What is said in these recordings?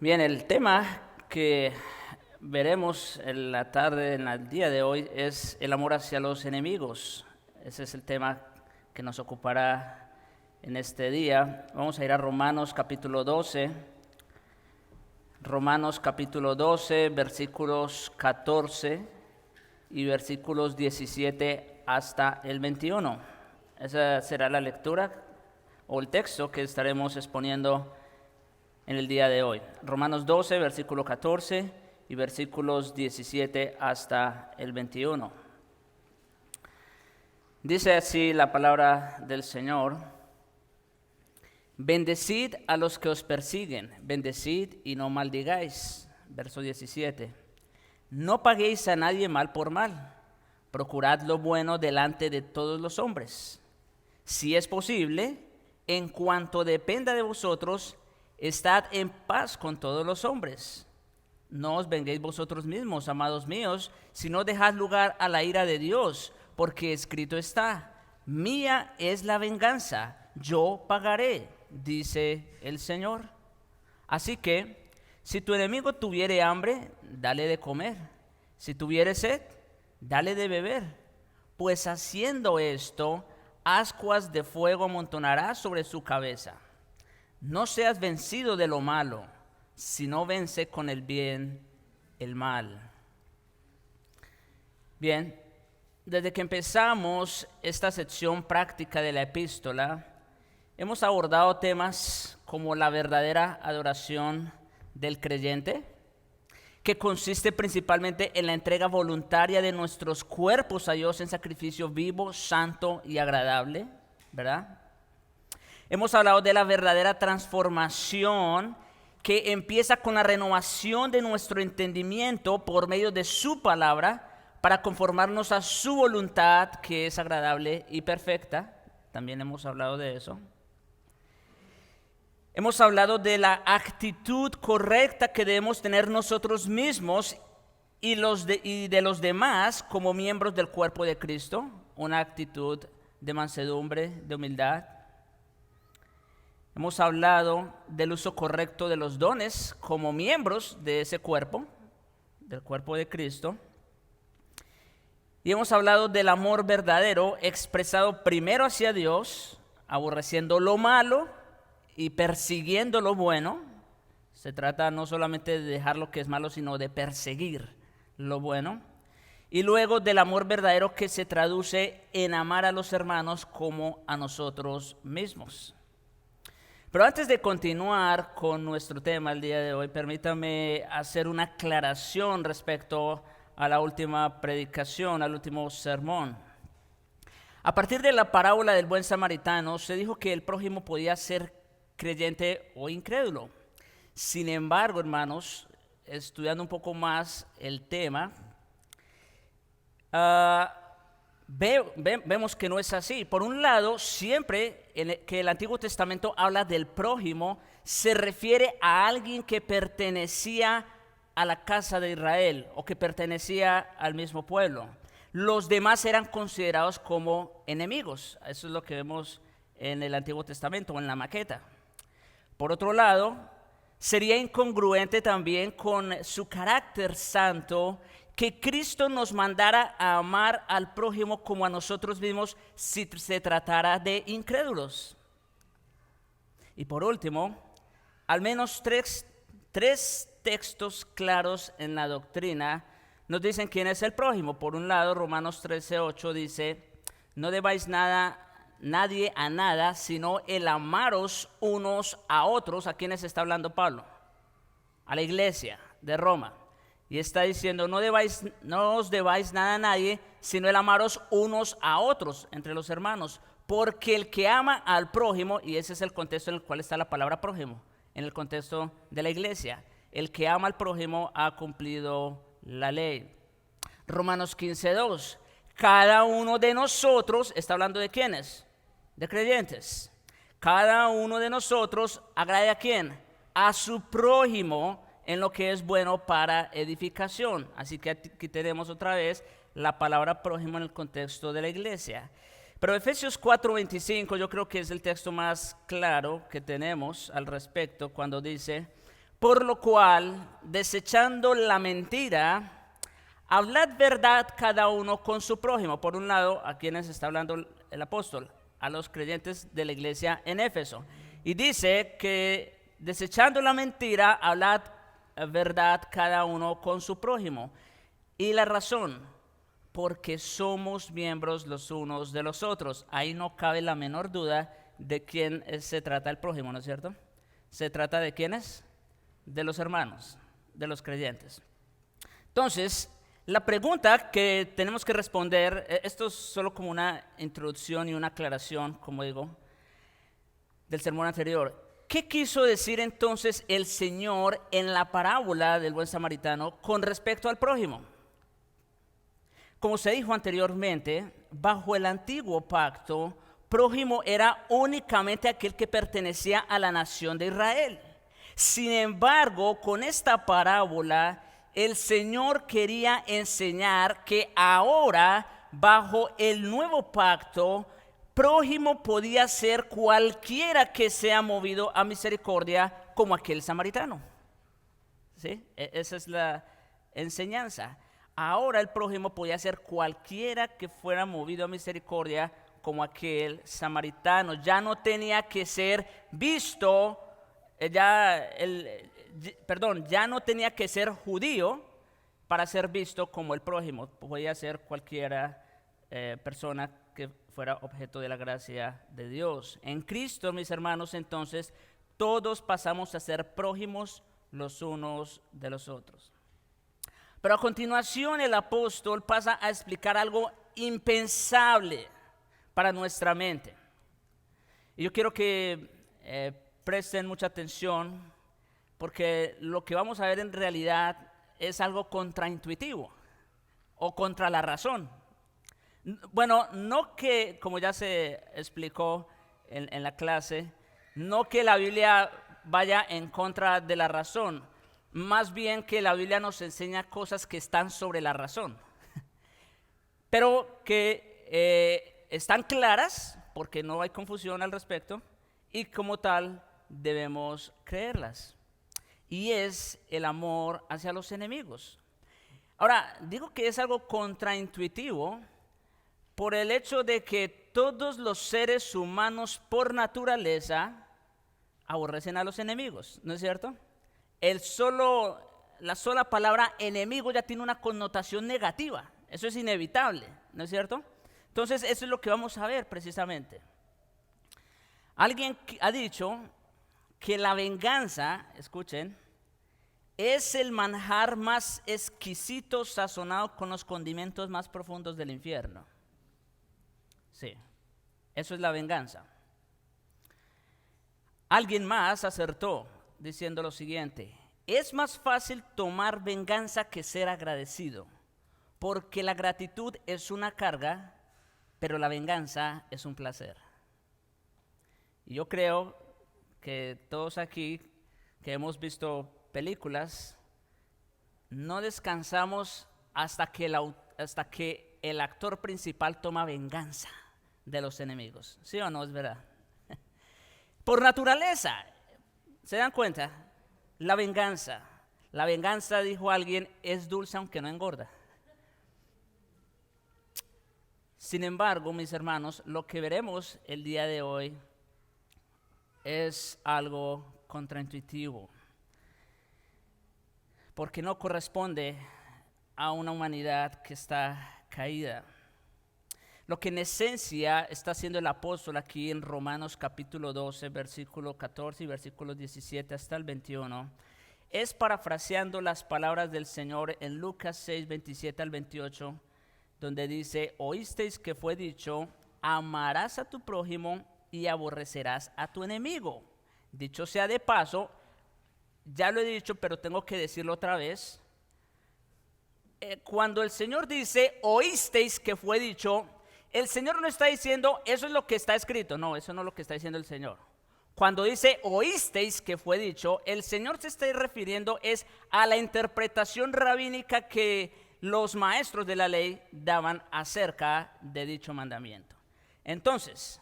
Bien, el tema que veremos en la tarde, en el día de hoy, es el amor hacia los enemigos. Ese es el tema que nos ocupará en este día. Vamos a ir a Romanos capítulo 12. Romanos capítulo 12, versículos 14 y versículos 17 hasta el 21. Esa será la lectura o el texto que estaremos exponiendo en el día de hoy. Romanos 12, versículo 14 y versículos 17 hasta el 21. Dice así la palabra del Señor: bendecid a los que os persiguen, bendecid y no maldigáis. Verso 17. No paguéis a nadie mal por mal, procurad lo bueno delante de todos los hombres. Si es posible, en cuanto dependa de vosotros, estad en paz con todos los hombres. No os venguéis vosotros mismos, amados míos, sino dejad lugar a la ira de Dios, porque escrito está: mía es la venganza, yo pagaré, dice el Señor. Así que, si tu enemigo tuviere hambre, dale de comer. Si tuviere sed, dale de beber. Pues haciendo esto, ascuas de fuego amontonarás sobre su cabeza. No seas vencido de lo malo, sino vence con el bien el mal. Bien, desde que empezamos esta sección práctica de la epístola, hemos abordado temas como la verdadera adoración del creyente, que consiste principalmente en la entrega voluntaria de nuestros cuerpos a Dios en sacrificio vivo, santo y agradable, ¿verdad? Hemos hablado de la verdadera transformación que empieza con la renovación de nuestro entendimiento por medio de su palabra para conformarnos a su voluntad, que es agradable y perfecta. También hemos hablado de eso. Hemos hablado de la actitud correcta que debemos tener nosotros mismos y de los demás como miembros del cuerpo de Cristo. Una actitud de mansedumbre, de humildad. Hemos hablado del uso correcto de los dones como miembros de ese cuerpo, del cuerpo de Cristo. Y hemos hablado del amor verdadero expresado primero hacia Dios, aborreciendo lo malo y persiguiendo lo bueno. Se trata no solamente de dejar lo que es malo, sino de perseguir lo bueno. Y luego del amor verdadero que se traduce en amar a los hermanos como a nosotros mismos. Pero antes de continuar con nuestro tema el día de hoy, permítame hacer una aclaración respecto a la última predicación, al último sermón. A partir de la parábola del buen samaritano, se dijo que el prójimo podía ser creyente o incrédulo. Sin embargo, hermanos, estudiando un poco más el tema, vemos que no es así. Por un lado, siempre que el Antiguo Testamento habla del prójimo, se refiere a alguien que pertenecía a la casa de Israel o que pertenecía al mismo pueblo. Los demás eran considerados como enemigos. Eso es lo que vemos en el Antiguo Testamento o en la maqueta. Por otro lado, sería incongruente también con su carácter santo que Cristo nos mandara a amar al prójimo como a nosotros mismos si se tratara de incrédulos. Y por último, al menos tres textos claros en la doctrina nos dicen quién es el prójimo. Por un lado, Romanos 13:8 dice: no debáis nadie a nada, sino el amaros unos a otros. ¿A quiénes está hablando Pablo? A la iglesia de Roma. Y está diciendo: no os debáis nada a nadie, sino el amaros unos a otros entre los hermanos. Porque el que ama al prójimo, y ese es el contexto en el cual está la palabra prójimo, en el contexto de la iglesia, el que ama al prójimo ha cumplido la ley. Romanos 15:2. Cada uno de nosotros, está hablando de quiénes, de creyentes. Cada uno de nosotros agrade a quién, a su prójimo en lo que es bueno para edificación. Así que aquí tenemos otra vez la palabra prójimo en el contexto de la iglesia. Pero Efesios 4:25 yo creo que es el texto más claro que tenemos al respecto cuando dice: Por lo cual, desechando la mentira, hablad verdad cada uno con su prójimo. Por un lado, ¿a quienes está hablando el apóstol? A los creyentes de la iglesia en Éfeso. Y dice que desechando la mentira, hablad verdad cada uno con su prójimo. Y la razón, porque somos miembros los unos de los otros. Ahí no cabe la menor duda de quién se trata el prójimo, ¿no es cierto? ¿Se trata de quiénes? De los hermanos, de los creyentes. Entonces, la pregunta que tenemos que responder, esto es solo como una introducción y una aclaración, como digo, del sermón anterior. ¿Qué quiso decir entonces el Señor en la parábola del buen samaritano con respecto al prójimo? Como se dijo anteriormente, bajo el antiguo pacto, prójimo era únicamente aquel que pertenecía a la nación de Israel. Sin embargo, con esta parábola, el Señor quería enseñar que ahora, bajo el nuevo pacto, prójimo podía ser cualquiera que sea movido a misericordia, como aquel samaritano. ¿Sí? Esa es la enseñanza. Ahora el prójimo podía ser cualquiera que fuera movido a misericordia, como aquel samaritano. Ya no tenía que ser visto, ya no tenía que ser judío para ser visto como el prójimo. Podía ser cualquiera persona que fuera objeto de la gracia de Dios. En Cristo, mis hermanos, entonces, todos pasamos a ser prójimos los unos de los otros. Pero a continuación el apóstol pasa a explicar algo impensable para nuestra mente. Y yo quiero que presten mucha atención, porque lo que vamos a ver en realidad es algo contraintuitivo o contra la razón. Bueno, no que, como ya se explicó en la clase, no que la Biblia vaya en contra de la razón, más bien que la Biblia nos enseña cosas que están sobre la razón, pero que están claras porque no hay confusión al respecto y como tal debemos creerlas. Y es el amor hacia los enemigos. Ahora, digo que es algo contraintuitivo por el hecho de que todos los seres humanos por naturaleza aborrecen a los enemigos, ¿no es cierto? La sola palabra enemigo ya tiene una connotación negativa. Eso es inevitable, ¿no es cierto? Entonces, eso es lo que vamos a ver precisamente. Alguien ha dicho que la venganza, escuchen, es el manjar más exquisito sazonado con los condimentos más profundos del infierno. Sí, eso es la venganza. Alguien más acertó diciendo lo siguiente: es más fácil tomar venganza que ser agradecido, porque la gratitud es una carga, pero la venganza es un placer. Y yo creo que todos aquí que hemos visto películas, no descansamos hasta que el actor principal toma venganza de los enemigos. ¿Sí o no es verdad? Por naturaleza, ¿se dan cuenta? La venganza, dijo alguien, es dulce aunque no engorda. Sin embargo, mis hermanos, lo que veremos el día de hoy es algo contraintuitivo, porque no corresponde a una humanidad que está caída. Lo que en esencia está haciendo el apóstol aquí en Romanos capítulo 12, versículo 14 y versículos 17 hasta el 21, es parafraseando las palabras del Señor en Lucas 6, 27 al 28, donde dice: oísteis que fue dicho, amarás a tu prójimo y aborrecerás a tu enemigo. Dicho sea de paso, ya lo he dicho, pero tengo que decirlo otra vez. Cuando el Señor dice, oísteis que fue dicho, el Señor no está diciendo, eso es lo que está escrito. No, eso no es lo que está diciendo el Señor. Cuando dice, oísteis que fue dicho, el Señor se está refiriendo es a la interpretación rabínica que los maestros de la ley daban acerca de dicho mandamiento. Entonces,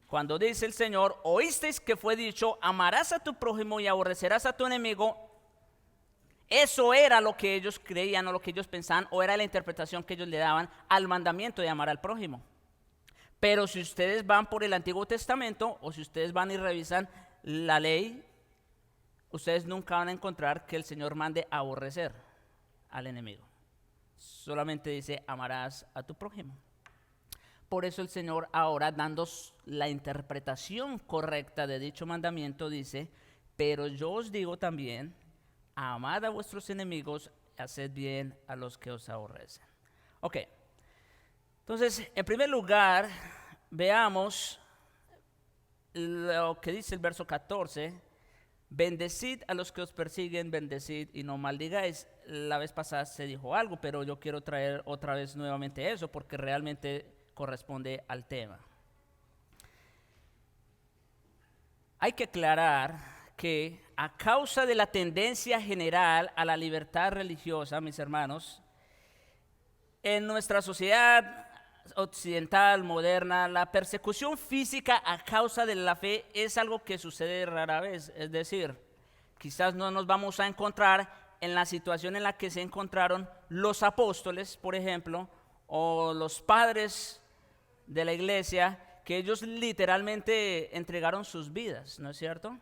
Cuando dice el Señor, oísteis que fue dicho, amarás a tu prójimo y aborrecerás a tu enemigo. Eso era lo que ellos creían o lo que ellos pensaban, o era la interpretación que ellos le daban al mandamiento de amar al prójimo. Pero si ustedes van por el Antiguo Testamento, o si ustedes van y revisan la ley, ustedes nunca van a encontrar que el Señor mande aborrecer al enemigo. Solamente dice, amarás a tu prójimo. Por eso el Señor ahora, dando la interpretación correcta de dicho mandamiento, dice, pero yo os digo también, amad a vuestros enemigos, haced bien a los que os aborrecen. Ok, entonces, en primer lugar, veamos lo que dice el verso 14. Bendecid a los que os persiguen, bendecid y no maldigáis. La vez pasada se dijo algo, pero yo quiero traer otra vez nuevamente eso, porque realmente corresponde al tema. Hay que aclarar que a causa de la tendencia general a la libertad religiosa, mis hermanos, en nuestra sociedad occidental, moderna, la persecución física a causa de la fe es algo que sucede rara vez. Es decir, quizás no nos vamos a encontrar en la situación en la que se encontraron los apóstoles, por ejemplo, o los padres de la iglesia, que ellos literalmente entregaron sus vidas, ¿no es cierto?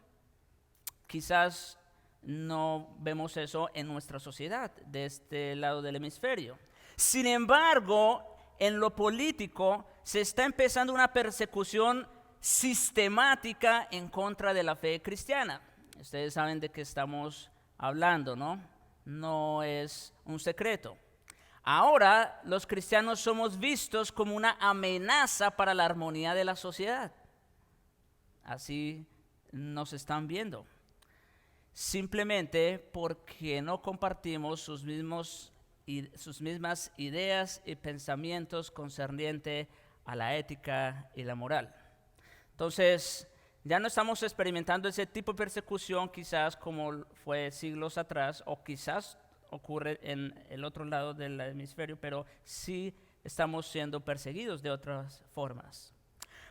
Quizás no vemos eso en nuestra sociedad, de este lado del hemisferio. Sin embargo, en lo político se está empezando una persecución sistemática en contra de la fe cristiana. Ustedes saben de qué estamos hablando, ¿no? No es un secreto. Ahora los cristianos somos vistos como una amenaza para la armonía de la sociedad. Así nos están viendo. Simplemente porque no compartimos sus mismas ideas y pensamientos concerniente a la ética y la moral. Entonces, ya no estamos experimentando ese tipo de persecución quizás como fue siglos atrás, o quizás ocurre en el otro lado del hemisferio, pero sí estamos siendo perseguidos de otras formas.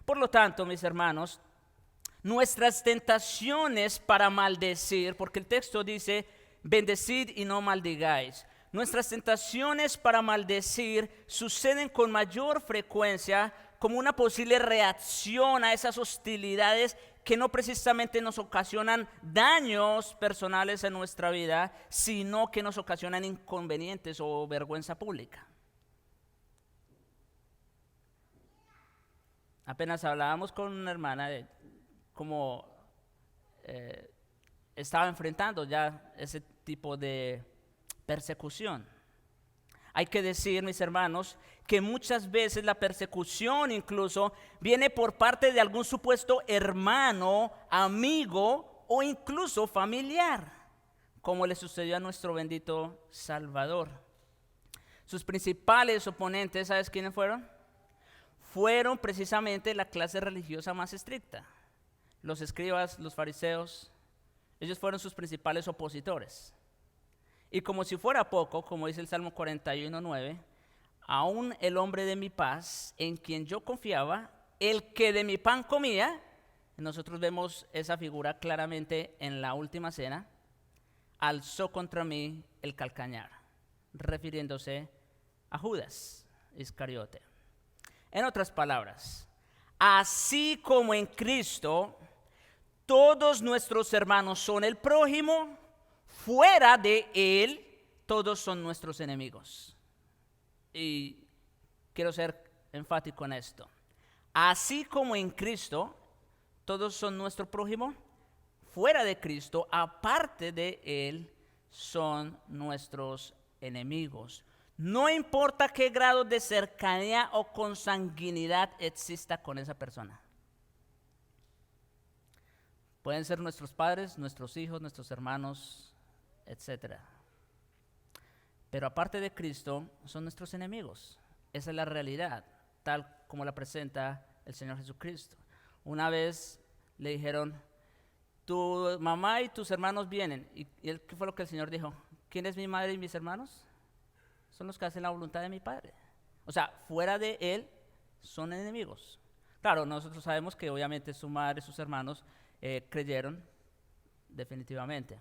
Por lo tanto, mis hermanos, nuestras tentaciones para maldecir, porque el texto dice, bendecid y no maldigáis. Nuestras tentaciones para maldecir suceden con mayor frecuencia como una posible reacción a esas hostilidades que no precisamente nos ocasionan daños personales en nuestra vida, sino que nos ocasionan inconvenientes o vergüenza pública. Apenas hablábamos con una hermana de cómo estaba enfrentando ya ese tipo de persecución. Hay que decir, mis hermanos, que muchas veces la persecución incluso viene por parte de algún supuesto hermano, amigo o incluso familiar, como le sucedió a nuestro bendito Salvador. Sus principales oponentes, ¿sabes quiénes fueron? Fueron precisamente la clase religiosa más estricta. Los escribas, los fariseos, ellos fueron sus principales opositores. Y como si fuera poco, como dice el Salmo 41:9, aún el hombre de mi paz, en quien yo confiaba, el que de mi pan comía, nosotros vemos esa figura claramente en la última cena, alzó contra mí el calcañar, refiriéndose a Judas Iscariote. En otras palabras, así como en Cristo todos nuestros hermanos son el prójimo, fuera de Él, todos son nuestros enemigos. Y quiero ser enfático en esto. Así como en Cristo, todos son nuestro prójimo, fuera de Cristo, aparte de Él, son nuestros enemigos. No importa qué grado de cercanía o consanguinidad exista con esa persona. Pueden ser nuestros padres, nuestros hijos, nuestros hermanos, etcétera. Pero aparte de Cristo, son nuestros enemigos. Esa es la realidad, tal como la presenta el Señor Jesucristo. Una vez le dijeron, tu mamá y tus hermanos vienen. ¿Y qué fue lo que el Señor dijo? ¿Quién es mi madre y mis hermanos? Son los que hacen la voluntad de mi Padre. O sea, fuera de Él son enemigos. Claro, nosotros sabemos que obviamente su madre y sus hermanos creyeron definitivamente.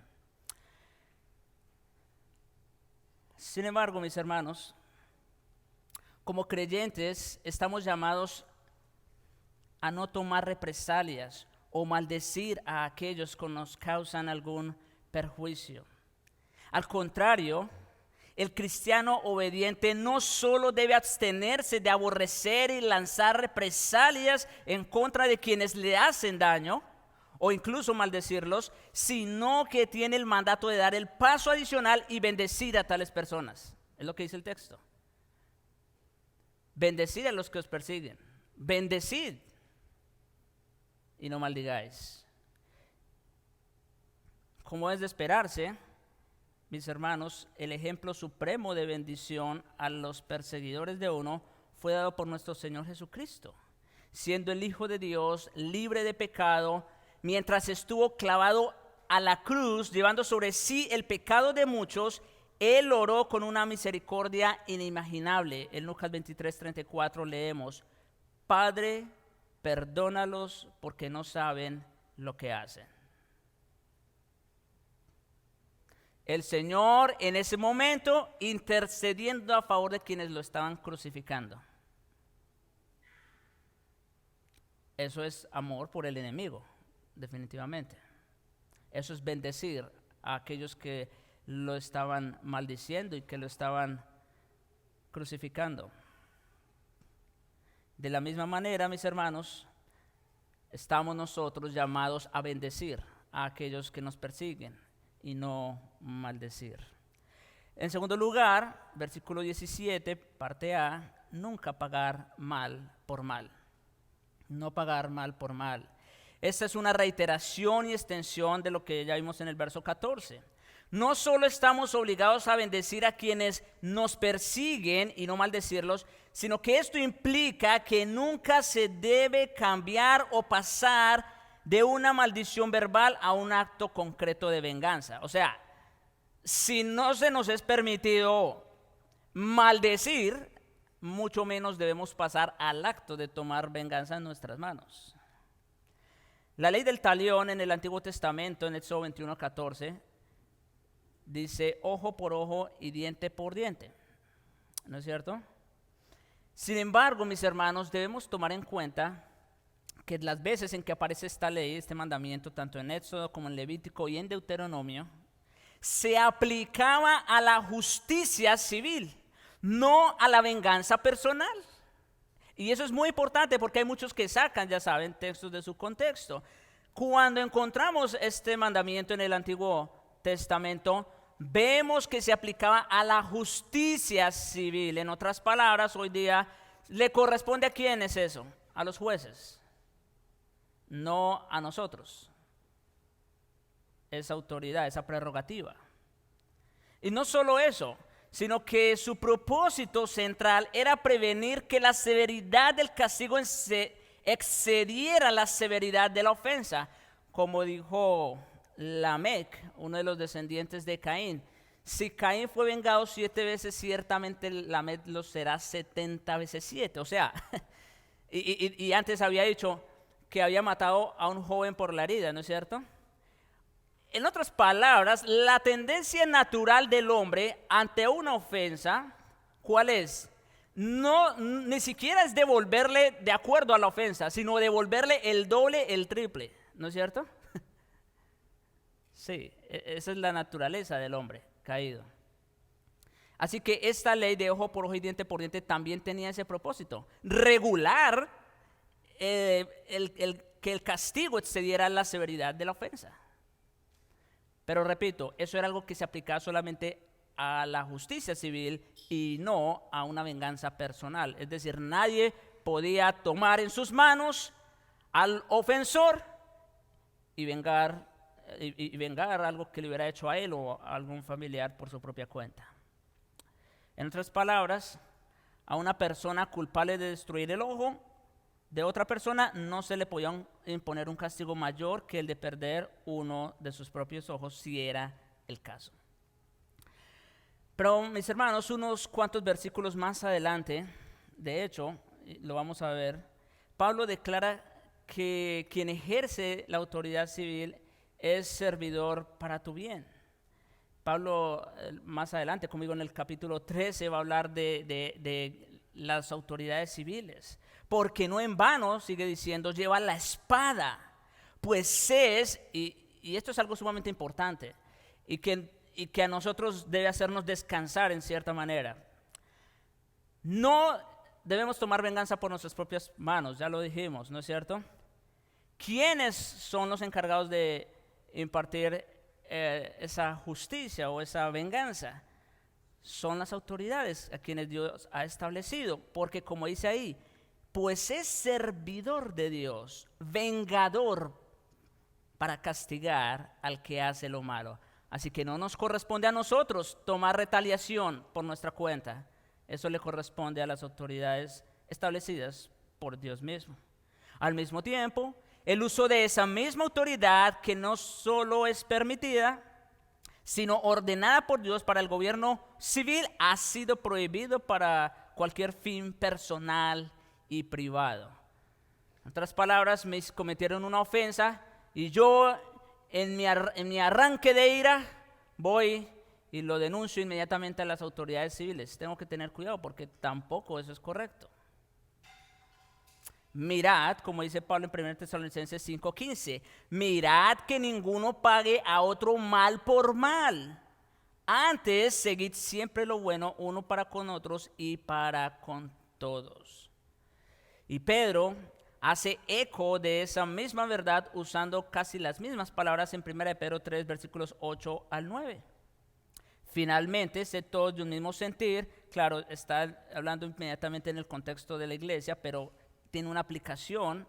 Sin embargo, mis hermanos, como creyentes estamos llamados a no tomar represalias o maldecir a aquellos que nos causan algún perjuicio. Al contrario, el cristiano obediente no solo debe abstenerse de aborrecer y lanzar represalias en contra de quienes le hacen daño o incluso maldecirlos, sino que tiene el mandato de dar el paso adicional y bendecir a tales personas. Es lo que dice el texto. Bendecid a los que os persiguen. Bendecid y no maldigáis. Como es de esperarse, mis hermanos, el ejemplo supremo de bendición a los perseguidores de uno fue dado por nuestro Señor Jesucristo, siendo el Hijo de Dios, libre de pecado, mientras estuvo clavado a la cruz, llevando sobre sí el pecado de muchos. Él oró con una misericordia inimaginable. En Lucas 23:34 leemos: Padre, perdónalos porque no saben lo que hacen. El Señor en ese momento intercediendo a favor de quienes lo estaban crucificando. Eso es amor por el enemigo, definitivamente. Eso es bendecir a aquellos que lo estaban maldiciendo y que lo estaban crucificando. De la misma manera, mis hermanos, estamos nosotros llamados a bendecir a aquellos que nos persiguen y no maldecir. En segundo lugar, versículo 17, parte A, nunca pagar mal por mal. No pagar mal por mal. Esta es una reiteración y extensión de lo que ya vimos en el verso 14. No solo estamos obligados a bendecir a quienes nos persiguen y no maldecirlos, sino que esto implica que nunca se debe cambiar o pasar de una maldición verbal a un acto concreto de venganza. O sea, si no se nos es permitido maldecir, mucho menos debemos pasar al acto de tomar venganza en nuestras manos. La ley del talión en el Antiguo Testamento, en Éxodo 21:14, dice ojo por ojo y diente por diente. ¿No es cierto? Sin embargo, mis hermanos, debemos tomar en cuenta que las veces en que aparece esta ley, este mandamiento, tanto en Éxodo como en Levítico y en Deuteronomio, se aplicaba a la justicia civil, no a la venganza personal. Y eso es muy importante porque hay muchos que sacan, ya saben, textos de su contexto. Cuando encontramos este mandamiento en el Antiguo Testamento, vemos que se aplicaba a la justicia civil. En otras palabras, hoy día, ¿le corresponde a quién es eso? A los jueces, no a nosotros. Esa autoridad, esa prerrogativa. Y no solo eso, sino que su propósito central era prevenir que la severidad del castigo excediera la severidad de la ofensa. Como dijo Lamec, uno de los descendientes de Caín: si Caín fue vengado 7 veces, ciertamente Lamec lo será 70 veces 7. O sea, y antes había dicho que había matado a un joven por la herida, ¿no es cierto? En otras palabras, la tendencia natural del hombre ante una ofensa, ¿cuál es? No, ni siquiera es devolverle de acuerdo a la ofensa, sino devolverle el doble, el triple, ¿no es cierto? Sí, esa es la naturaleza del hombre caído. Así que esta ley de ojo por ojo y diente por diente también tenía ese propósito: regular que el castigo excediera la severidad de la ofensa. Pero repito, eso era algo que se aplicaba solamente a la justicia civil y no a una venganza personal. Es decir, nadie podía tomar en sus manos al ofensor y vengar algo que le hubiera hecho a él o a algún familiar por su propia cuenta. En otras palabras, a una persona culpable de destruir el ojo de otra persona no se le podía imponer un castigo mayor que el de perder uno de sus propios ojos, si era el caso. Pero, mis hermanos, unos cuantos versículos más adelante, de hecho, lo vamos a ver, Pablo declara que quien ejerce la autoridad civil es servidor para tu bien. Pablo más adelante conmigo en el capítulo 13 va a hablar de las autoridades civiles. Porque no en vano, sigue diciendo, lleva la espada, pues y esto es algo sumamente importante, y que a nosotros debe hacernos descansar en cierta manera. No debemos tomar venganza por nuestras propias manos, ya lo dijimos, ¿no es cierto? ¿Quiénes son los encargados de impartir esa justicia o esa venganza? Son las autoridades a quienes Dios ha establecido, porque como dice ahí, pues es servidor de Dios, vengador para castigar al que hace lo malo. Así que no nos corresponde a nosotros tomar retaliación por nuestra cuenta. Eso le corresponde a las autoridades establecidas por Dios mismo. Al mismo tiempo, el uso de esa misma autoridad que no solo es permitida, sino ordenada por Dios para el gobierno civil, ha sido prohibido para cualquier fin personal y privado. En otras palabras, me cometieron una ofensa y yo en mi arranque de ira voy y lo denuncio inmediatamente a las autoridades civiles. Tengo que tener cuidado porque tampoco eso es correcto. Mirad, como dice Pablo en 1 Tesalonicenses 5:15, mirad que ninguno pague a otro mal por mal. Antes, seguid siempre lo bueno uno para con otros y para con todos. Y Pedro hace eco de esa misma verdad usando casi las mismas palabras en 1 Pedro 3, versículos 8 al 9. Finalmente, sed todos de un mismo sentir. Claro, está hablando inmediatamente en el contexto de la iglesia, pero tiene una aplicación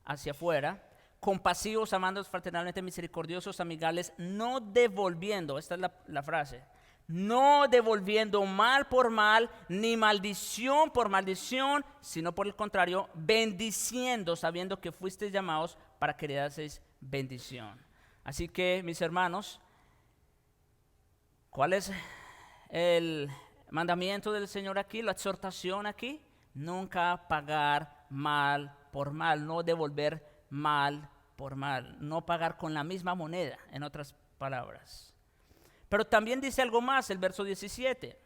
hacia afuera. Compasivos, amándoos fraternalmente, misericordiosos, amigables, no devolviendo, esta es la frase, no devolviendo mal por mal, ni maldición por maldición, sino por el contrario, bendiciendo, sabiendo que fuisteis llamados para que heredaseis bendición. Así que, mis hermanos, ¿cuál es el mandamiento del Señor aquí, la exhortación aquí? Nunca pagar mal por mal, no devolver mal por mal, no pagar con la misma moneda, en otras palabras. Pero también dice algo más, el verso 17,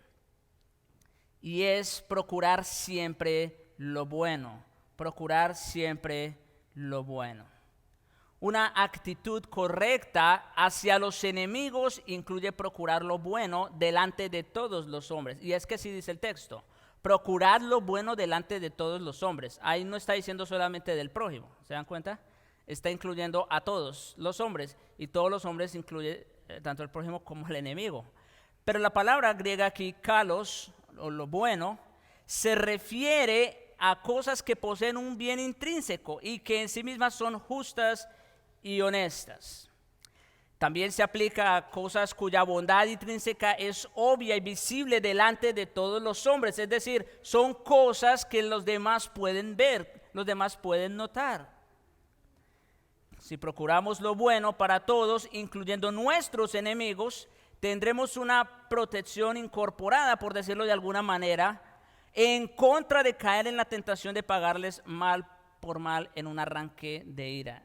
y es procurar siempre lo bueno, procurar siempre lo bueno. Una actitud correcta hacia los enemigos incluye procurar lo bueno delante de todos los hombres. Y es que así dice el texto, procurar lo bueno delante de todos los hombres. Ahí no está diciendo solamente del prójimo, ¿se dan cuenta? Está incluyendo a todos los hombres, y todos los hombres incluye tanto el prójimo como el enemigo. Pero la palabra griega aquí, kalos, o lo bueno, se refiere a cosas que poseen un bien intrínseco y que en sí mismas son justas y honestas. También se aplica a cosas cuya bondad intrínseca es obvia y visible delante de todos los hombres, es decir, son cosas que los demás pueden ver, los demás pueden notar. Si procuramos lo bueno para todos, incluyendo nuestros enemigos, tendremos una protección incorporada, por decirlo de alguna manera, en contra de caer en la tentación de pagarles mal por mal en un arranque de ira.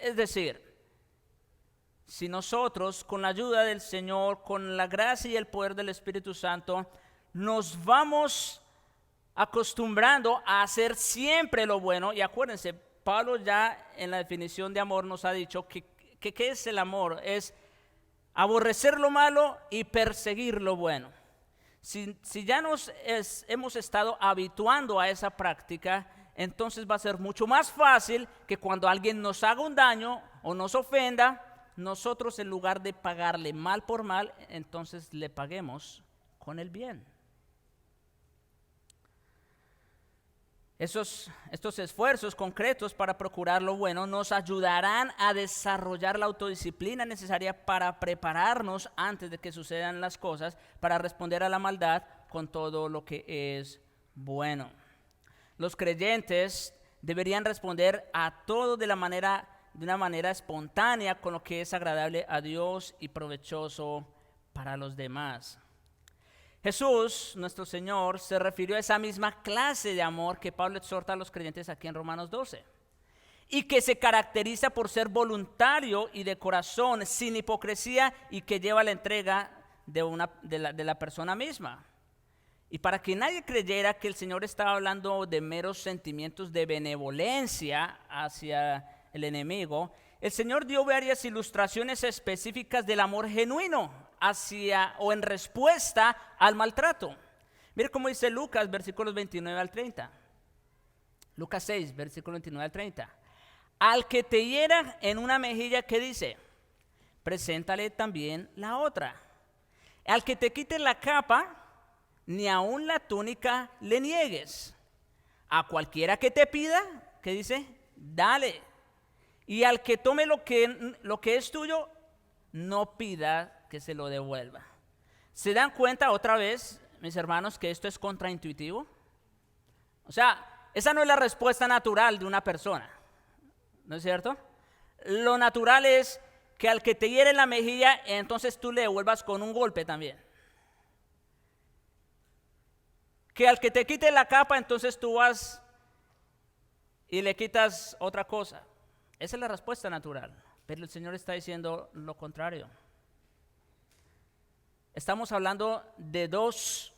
Es decir, si nosotros, con la ayuda del Señor, con la gracia y el poder del Espíritu Santo, nos vamos acostumbrando a hacer siempre lo bueno, y acuérdense, Pablo ya en la definición de amor nos ha dicho que ¿qué es el amor? Es aborrecer lo malo y perseguir lo bueno. Si ya hemos estado habituando a esa práctica, entonces va a ser mucho más fácil que cuando alguien nos haga un daño o nos ofenda, nosotros en lugar de pagarle mal por mal, entonces le paguemos con el bien. Estos esfuerzos concretos para procurar lo bueno nos ayudarán a desarrollar la autodisciplina necesaria para prepararnos antes de que sucedan las cosas, para responder a la maldad con todo lo que es bueno. Los creyentes deberían responder a todo de una manera espontánea con lo que es agradable a Dios y provechoso para los demás. Jesús, nuestro Señor, se refirió a esa misma clase de amor que Pablo exhorta a los creyentes aquí en Romanos 12. Y que se caracteriza por ser voluntario y de corazón, sin hipocresía, y que lleva la entrega de la persona misma. Y para que nadie creyera que el Señor estaba hablando de meros sentimientos de benevolencia hacia el enemigo, el Señor dio varias ilustraciones específicas del amor genuino hacia o en respuesta al maltrato. Mire cómo dice Lucas, versículos 29 al 30. Lucas 6, versículos 29 al 30. Al que te hiera en una mejilla, ¿qué dice? Preséntale también la otra. Al que te quite la capa, ni aun la túnica le niegues. A cualquiera que te pida, ¿qué dice? Dale. Y al que tome lo que es tuyo, no pida que se lo devuelva. ¿Se dan cuenta otra vez, mis hermanos, que esto es contraintuitivo? O sea, esa no es la respuesta natural de una persona, ¿no es cierto? Lo natural es que al que te hiere la mejilla, entonces tú le devuelvas con un golpe también. Que al que te quite la capa, entonces tú vas y le quitas otra cosa. Esa es la respuesta natural, pero el Señor está diciendo lo contrario. Estamos hablando de dos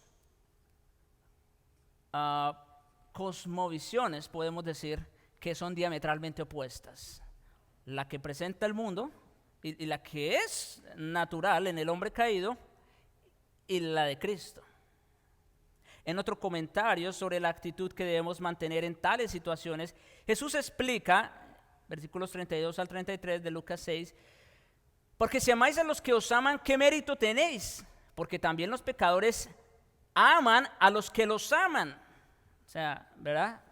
cosmovisiones, podemos decir, que son diametralmente opuestas. La que presenta el mundo y la que es natural en el hombre caído y la de Cristo. En otro comentario sobre la actitud que debemos mantener en tales situaciones, Jesús explica, versículos 32 al 33 de Lucas 6, porque si amáis a los que os aman, ¿qué mérito tenéis? Porque también los pecadores aman a los que los aman. O sea, ¿verdad?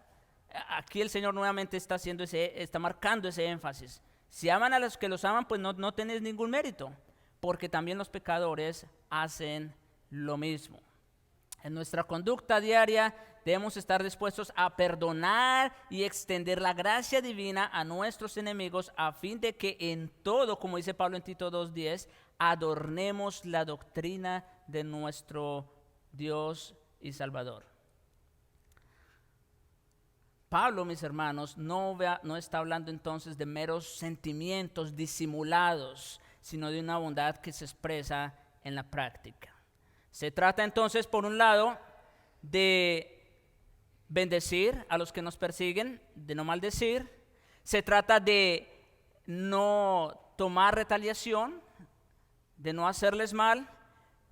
Aquí el Señor nuevamente está marcando ese énfasis. Si aman a los que los aman, pues no tenéis ningún mérito, porque también los pecadores hacen lo mismo. En nuestra conducta diaria debemos estar dispuestos a perdonar y extender la gracia divina a nuestros enemigos a fin de que en todo, como dice Pablo en Tito 2:10, adornemos la doctrina de nuestro Dios y Salvador. Pablo, mis hermanos, no está hablando entonces de meros sentimientos disimulados, sino de una bondad que se expresa en la práctica. Se trata entonces, por un lado, de bendecir a los que nos persiguen, de no maldecir. Se trata de no tomar retaliación, de no hacerles mal.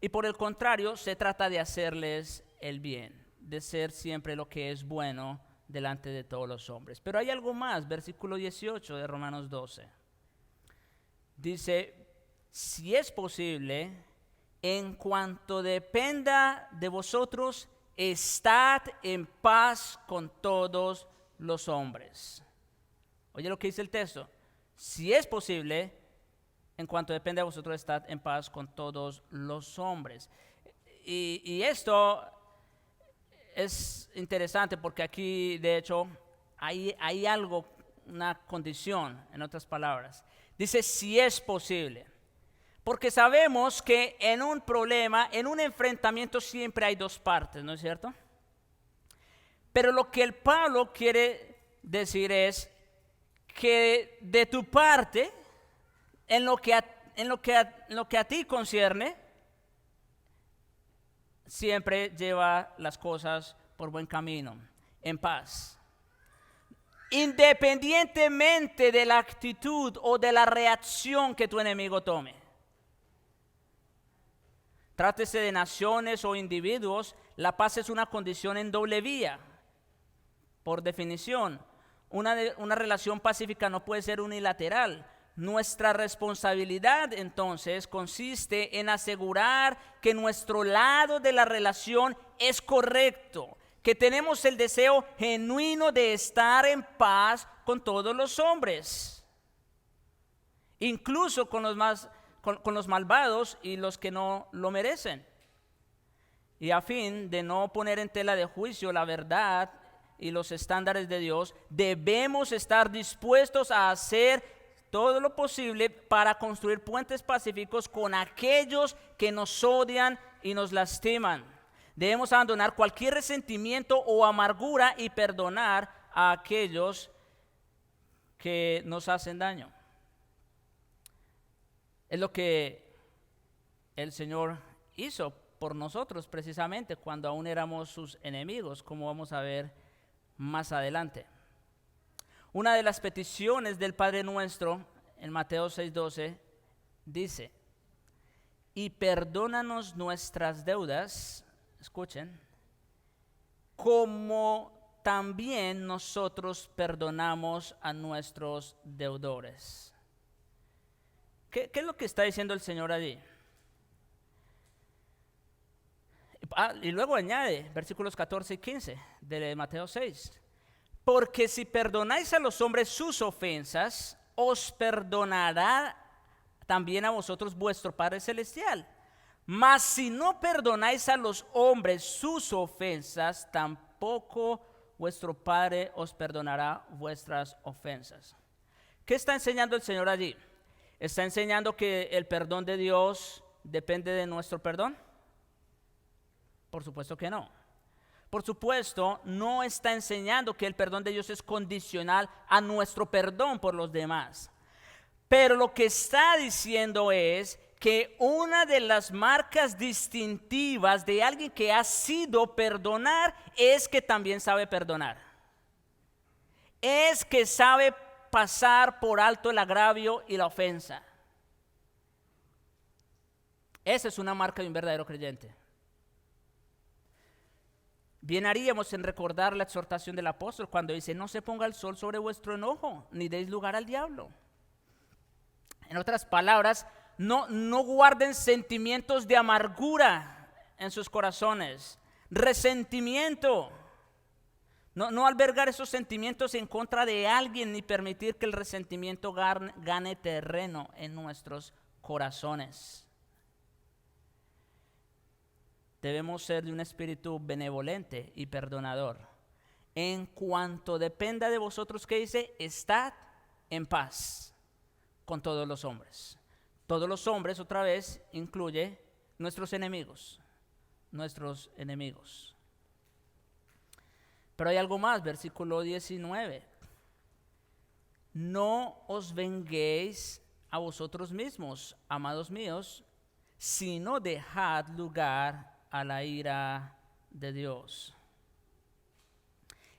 Y por el contrario, se trata de hacerles el bien, de ser siempre lo que es bueno delante de todos los hombres. Pero hay algo más, versículo 18 de Romanos 12. Dice, si es posible, en cuanto dependa de vosotros, estad en paz con todos los hombres. Oye lo que dice el texto. Si es posible, en cuanto dependa de vosotros, estad en paz con todos los hombres. Y esto es interesante porque aquí, de hecho, hay algo, una condición, en otras palabras. Dice, si es posible. Porque sabemos que en un problema, en un enfrentamiento siempre hay dos partes, ¿no es cierto? Pero lo que el Pablo quiere decir es que de tu parte, en lo que a ti concierne, siempre lleva las cosas por buen camino, en paz. Independientemente de la actitud o de la reacción que tu enemigo tome. Trátese de naciones o individuos, la paz es una condición en doble vía. Por definición, una relación pacífica no puede ser unilateral. Nuestra responsabilidad entonces consiste en asegurar que nuestro lado de la relación es correcto, que tenemos el deseo genuino de estar en paz con todos los hombres, incluso con los malvados y los que no lo merecen. Y a fin de no poner en tela de juicio la verdad y los estándares de Dios, debemos estar dispuestos a hacer todo lo posible para construir puentes pacíficos con aquellos que nos odian y nos lastiman. Debemos abandonar cualquier resentimiento o amargura y perdonar a aquellos que nos hacen daño. Es lo que el Señor hizo por nosotros precisamente cuando aún éramos sus enemigos, como vamos a ver más adelante. Una de las peticiones del Padre Nuestro en Mateo 6:12 dice: y perdónanos nuestras deudas, escuchen, como también nosotros perdonamos a nuestros deudores. ¿Qué es lo que está diciendo el Señor allí? Y luego añade versículos 14 y 15 de Mateo 6. Porque si perdonáis a los hombres sus ofensas, os perdonará también a vosotros vuestro Padre Celestial. Mas si no perdonáis a los hombres sus ofensas, tampoco vuestro Padre os perdonará vuestras ofensas. ¿Qué está enseñando el Señor allí? ¿Está enseñando que el perdón de Dios depende de nuestro perdón? Por supuesto que no. Por supuesto, no está enseñando que el perdón de Dios es condicional a nuestro perdón por los demás. Pero lo que está diciendo es que una de las marcas distintivas de alguien que ha sido perdonar es que también sabe perdonar. Es que sabe pasar por alto el agravio y la ofensa. Esa es una marca de un verdadero creyente. Bien haríamos en recordar la exhortación del apóstol cuando dice: no se ponga el sol sobre vuestro enojo, ni deis lugar al diablo. En otras palabras, no guarden sentimientos de amargura en sus corazones, resentimiento. No albergar esos sentimientos en contra de alguien, ni permitir que el resentimiento gane terreno en nuestros corazones. Debemos ser de un espíritu benevolente y perdonador. En cuanto dependa de vosotros, ¿qué dice? Estad en paz con todos los hombres. Todos los hombres, otra vez, incluye nuestros enemigos. Nuestros enemigos. Pero hay algo más, versículo 19. No os venguéis a vosotros mismos, amados míos, sino dejad lugar a la ira de Dios.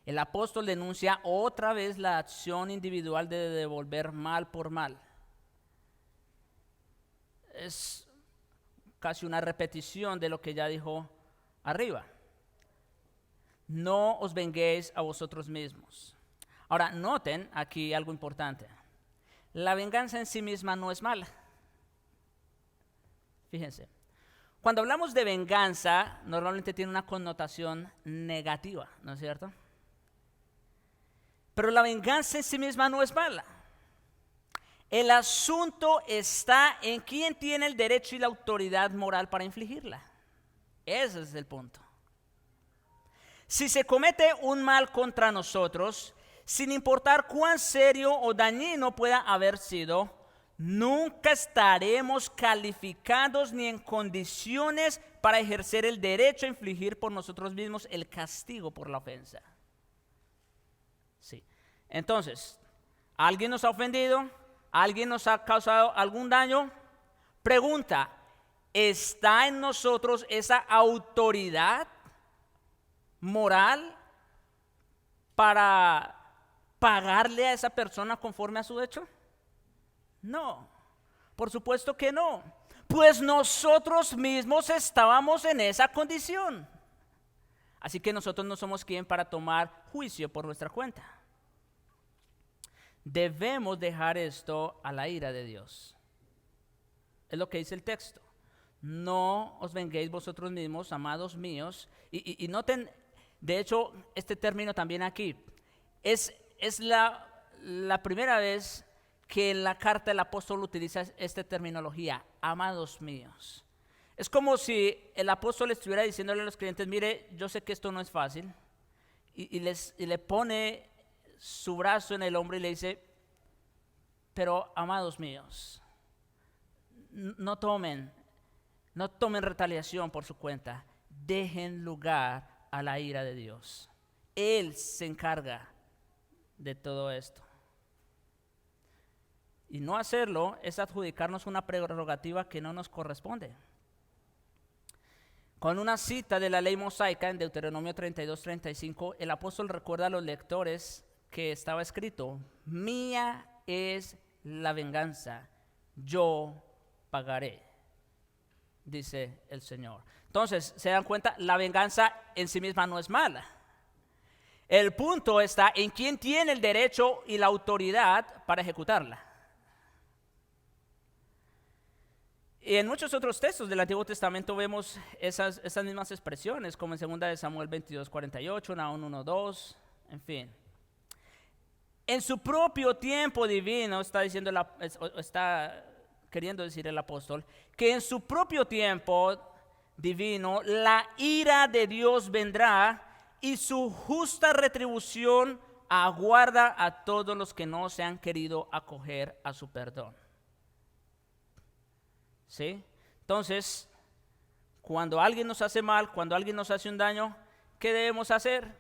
El apóstol denuncia otra vez la acción individual de devolver mal por mal. Es casi una repetición de lo que ya dijo arriba. No os venguéis a vosotros mismos. Ahora, noten aquí algo importante. La venganza en sí misma no es mala. Fíjense. Cuando hablamos de venganza, normalmente tiene una connotación negativa, ¿no es cierto? Pero la venganza en sí misma no es mala. El asunto está en quién tiene el derecho y la autoridad moral para infligirla. Ese es el punto. Si se comete un mal contra nosotros, sin importar cuán serio o dañino pueda haber sido, nunca estaremos calificados ni en condiciones para ejercer el derecho a infligir por nosotros mismos el castigo por la ofensa. Sí. Entonces, ¿alguien nos ha ofendido? ¿Alguien nos ha causado algún daño? Pregunta: ¿está en nosotros esa autoridad moral para pagarle a esa persona conforme a su hecho? No, por supuesto que no, pues nosotros mismos estábamos en esa condición. Así que nosotros no somos quien para tomar juicio por nuestra cuenta. Debemos dejar esto a la ira de Dios. Es lo que dice el texto. No os venguéis vosotros mismos, amados míos. Y noten, de hecho, este término también aquí. Es la primera vez que en la carta el apóstol utiliza esta terminología, amados míos. Es como si el apóstol estuviera diciéndole a los creyentes: mire, yo sé que esto no es fácil. Y le pone su brazo en el hombro y le dice: pero amados míos, no No tomen retaliación por su cuenta. Dejen lugar a la ira de Dios. Él se encarga de todo esto. Y no hacerlo es adjudicarnos una prerrogativa que no nos corresponde. Con una cita de la ley mosaica en Deuteronomio 32:35, el apóstol recuerda a los lectores que estaba escrito: mía es la venganza, yo pagaré, dice el Señor. Entonces, ¿se dan cuenta? La venganza en sí misma no es mala. El punto está en quién tiene el derecho y la autoridad para ejecutarla. Y en muchos otros textos del Antiguo Testamento vemos esas mismas expresiones, como en 2 Samuel 22:48, Nahum 1:2, en fin. En su propio tiempo divino, está queriendo decir el apóstol, que en su propio tiempo divino la ira de Dios vendrá y su justa retribución aguarda a todos los que no se han querido acoger a su perdón. ¿Sí? Entonces, cuando alguien nos hace mal, cuando alguien nos hace un daño, ¿qué debemos hacer?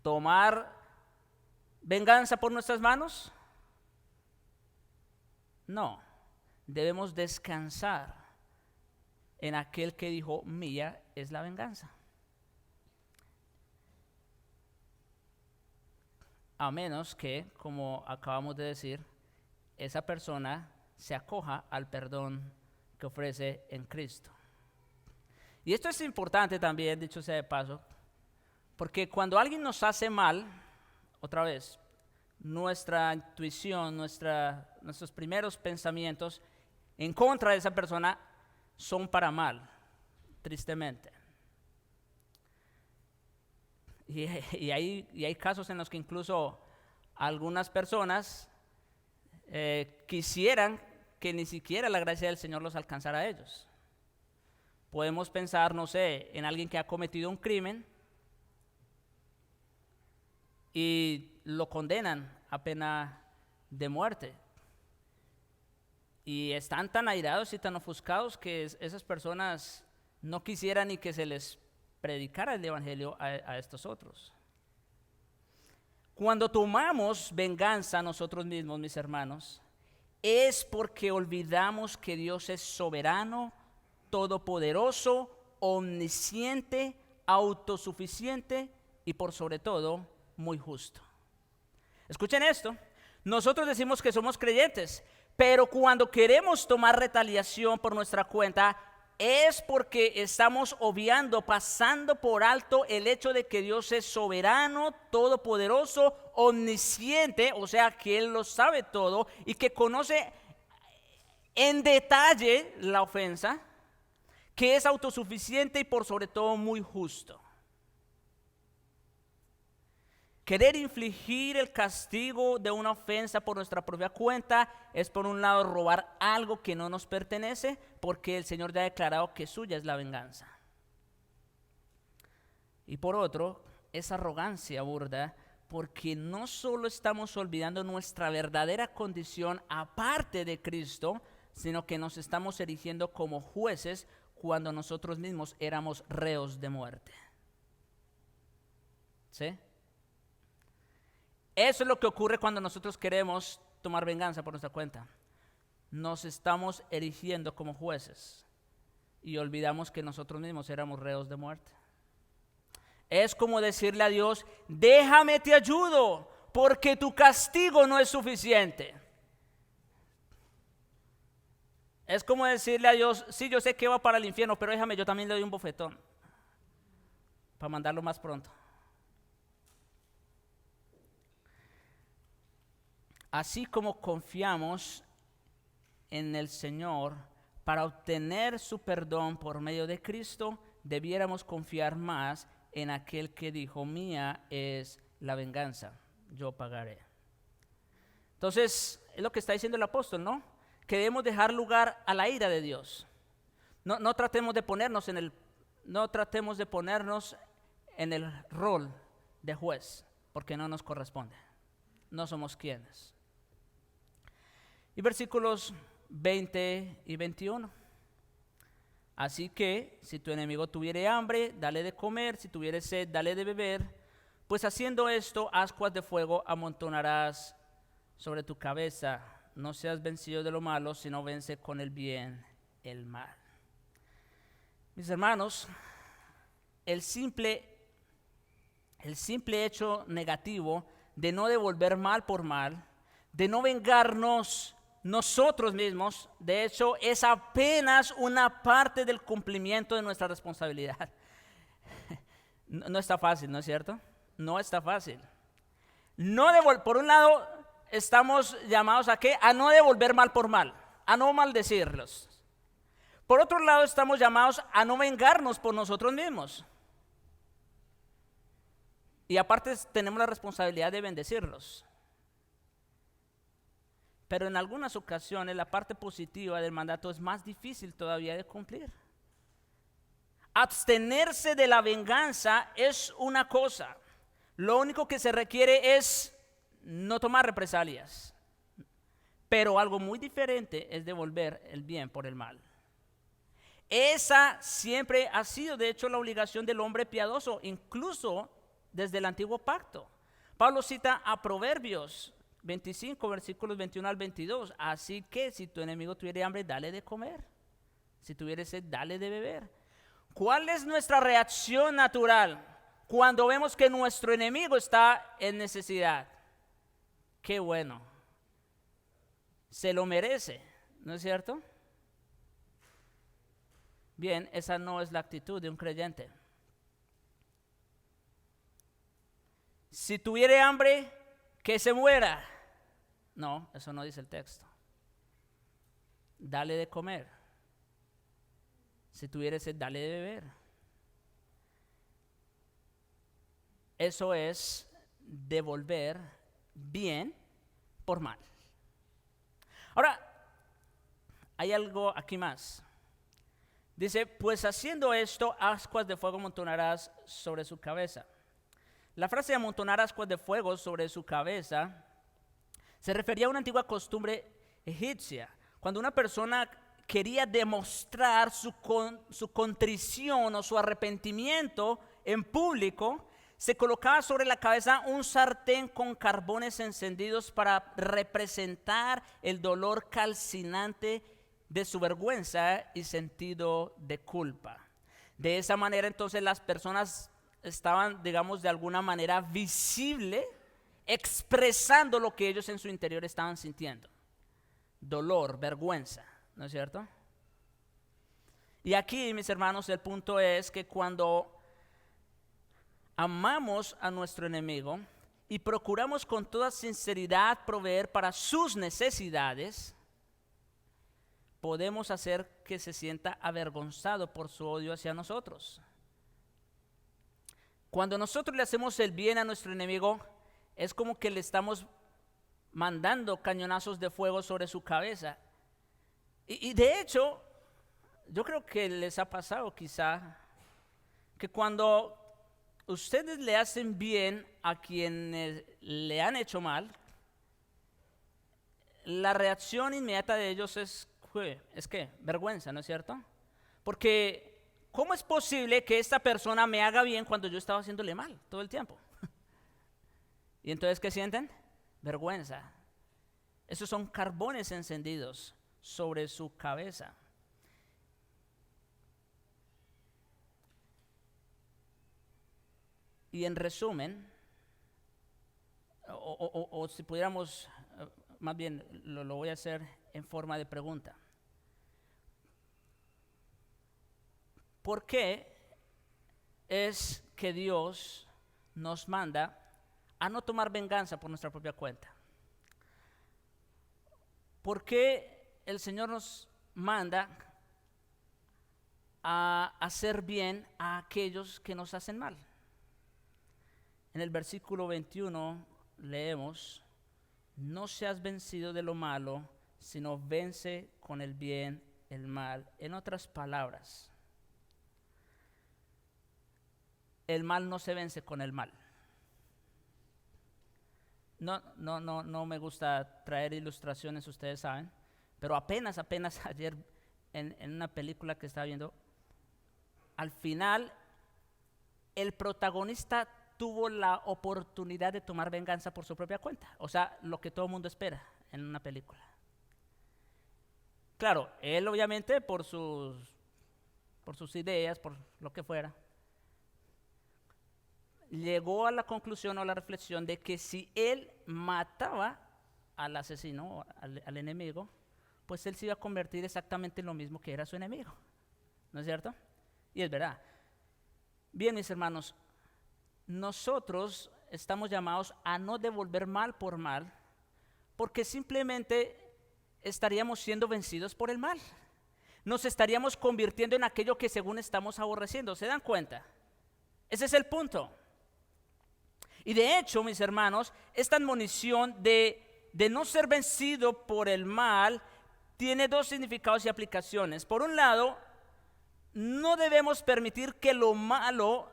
¿Tomar venganza por nuestras manos? No, debemos descansar en aquel que dijo: mía es la venganza. A menos que, como acabamos de decir, esa persona se acoja al perdón que ofrece en Cristo. Y esto es importante también, dicho sea de paso, porque cuando alguien nos hace mal, otra vez, nuestra intuición, nuestros primeros pensamientos en contra de esa persona son para mal, tristemente. Y hay casos en los que incluso algunas personas quisieran que ni siquiera la gracia del Señor los alcanzara a ellos. Podemos pensar, no sé, en alguien que ha cometido un crimen y lo condenan a pena de muerte. Y están tan airados y tan ofuscados que esas personas no quisieran ni que se les predicara el evangelio a estos otros. Cuando tomamos venganza nosotros mismos, mis hermanos, es porque olvidamos que Dios es soberano, todopoderoso, omnisciente, autosuficiente y por sobre todo muy justo. Escuchen esto, nosotros decimos que somos creyentes, pero cuando queremos tomar retaliación por nuestra cuenta es porque estamos obviando, pasando por alto el hecho de que Dios es soberano, todopoderoso, omnisciente, o sea que Él lo sabe todo y que conoce en detalle la ofensa, que es autosuficiente y por sobre todo muy justo. Querer infligir el castigo de una ofensa por nuestra propia cuenta es, por un lado, robar algo que no nos pertenece, porque el Señor ya ha declarado que suya es la venganza. Y por otro, es arrogancia burda, porque no solo estamos olvidando nuestra verdadera condición aparte de Cristo, sino que nos estamos erigiendo como jueces cuando nosotros mismos éramos reos de muerte. ¿Sí? Eso es lo que ocurre cuando nosotros queremos tomar venganza por nuestra cuenta. Nos estamos erigiendo como jueces y olvidamos que nosotros mismos éramos reos de muerte. Es como decirle a Dios: déjame te ayudo, porque tu castigo no es suficiente. Es como decirle a Dios: sí, yo sé que va para el infierno, pero déjame, yo también le doy un bofetón para mandarlo más pronto. Así como confiamos en el Señor para obtener su perdón por medio de Cristo, debiéramos confiar más en aquel que dijo: mía es la venganza, yo pagaré. Entonces, es lo que está diciendo el apóstol, ¿no? Que debemos dejar lugar a la ira de Dios. No tratemos de ponernos en el rol de juez, porque no nos corresponde. No somos quienes. Y versículos 20 y 21. Así que si tu enemigo tuviere hambre, dale de comer, si tuviere sed, dale de beber, pues haciendo esto, ascuas de fuego amontonarás sobre tu cabeza. No seas vencido de lo malo, sino vence con el bien el mal. Mis hermanos, el simple hecho negativo de no devolver mal por mal, de no vengarnos nosotros mismos, de hecho, es apenas una parte del cumplimiento de nuestra responsabilidad. No está fácil, ¿no es cierto? No está fácil. Por un lado, estamos llamados ¿a qué? A no devolver mal por mal, a no maldecirlos. Por otro lado, estamos llamados a no vengarnos por nosotros mismos. Y aparte tenemos la responsabilidad de bendecirlos. Pero en algunas ocasiones la parte positiva del mandato es más difícil todavía de cumplir. Abstenerse de la venganza es una cosa. Lo único que se requiere es no tomar represalias. Pero algo muy diferente es devolver el bien por el mal. Esa siempre ha sido, de hecho, la obligación del hombre piadoso, incluso desde el antiguo pacto. Pablo cita a Proverbios 25, versículos 21 al 22. Así que si tu enemigo tuviere hambre, dale de comer. Si tuviere sed, dale de beber. ¿Cuál es nuestra reacción natural cuando vemos que nuestro enemigo está en necesidad? Qué bueno. Se lo merece, ¿no es cierto? Bien, esa no es la actitud de un creyente. Si tuviere hambre, que se muera. No, eso no dice el texto. Dale de comer. Si tuviere sed, dale de beber. Eso es devolver bien por mal. Ahora, hay algo aquí más. Dice, pues haciendo esto, ascuas de fuego amontonarás sobre su cabeza. La frase de amontonar ascuas de fuego sobre su cabeza se refería a una antigua costumbre egipcia. Cuando una persona quería demostrar su contrición o su arrepentimiento en público, se colocaba sobre la cabeza un sartén con carbones encendidos para representar el dolor calcinante de su vergüenza y sentido de culpa. De esa manera, entonces, las personas estaban, digamos, de alguna manera visible, expresando lo que ellos en su interior estaban sintiendo. Dolor, vergüenza, ¿no es cierto? Y aquí, mis hermanos, el punto es que cuando amamos a nuestro enemigo y procuramos con toda sinceridad proveer para sus necesidades, podemos hacer que se sienta avergonzado por su odio hacia nosotros. Cuando nosotros le hacemos el bien a nuestro enemigo, es como que le estamos mandando cañonazos de fuego sobre su cabeza. Y de hecho, yo creo que les ha pasado quizá que cuando ustedes le hacen bien a quienes le han hecho mal, la reacción inmediata de ellos es que vergüenza, ¿no es cierto? Porque ¿cómo es posible que esta persona me haga bien cuando yo estaba haciéndole mal todo el tiempo? ¿Y entonces qué sienten? Vergüenza. Esos son carbones encendidos sobre su cabeza. Y en resumen, o si pudiéramos, más bien lo voy a hacer en forma de pregunta. ¿Por qué es que Dios nos manda a no tomar venganza por nuestra propia cuenta? ¿Por qué el Señor nos manda a hacer bien a aquellos que nos hacen mal? En el versículo 21 leemos, no seas vencido de lo malo, sino vence con el bien el mal. En otras palabras, el mal no se vence con el mal. No me gusta traer ilustraciones, ustedes saben, pero apenas ayer en una película que estaba viendo, al final el protagonista tuvo la oportunidad de tomar venganza por su propia cuenta. O sea, lo que todo el mundo espera en una película. Claro, él obviamente por sus ideas, por lo que fuera, llegó a la conclusión o a la reflexión de que si él mataba al asesino, al enemigo, pues él se iba a convertir exactamente en lo mismo que era su enemigo. ¿No es cierto? Y es verdad. Bien, mis hermanos, nosotros estamos llamados a no devolver mal por mal, porque simplemente estaríamos siendo vencidos por el mal. Nos estaríamos convirtiendo en aquello que según estamos aborreciendo. ¿Se dan cuenta? Ese es el punto. Y de hecho, mis hermanos, esta admonición de no ser vencido por el mal tiene dos significados y aplicaciones. Por un lado, no debemos permitir que lo malo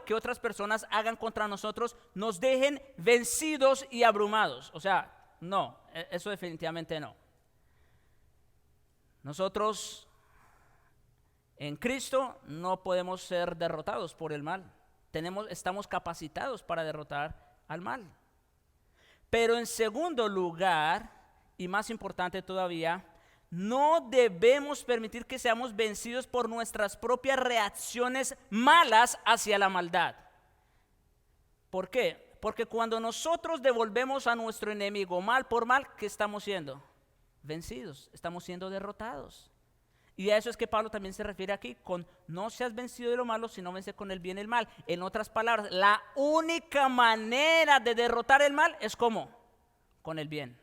que otras personas hagan contra nosotros nos dejen vencidos y abrumados. O sea, no, eso definitivamente no. Nosotros en Cristo no podemos ser derrotados por el mal. Estamos capacitados para derrotar al mal. Pero en segundo lugar, y más importante todavía, no debemos permitir que seamos vencidos por nuestras propias reacciones malas hacia la maldad. ¿Por qué? Porque cuando nosotros devolvemos a nuestro enemigo mal por mal, ¿qué estamos siendo? Vencidos, estamos siendo derrotados. Y a eso es que Pablo también se refiere aquí con no seas vencido de lo malo, sino vence con el bien el mal. En otras palabras, la única manera de derrotar el mal es ¿cómo? Con el bien.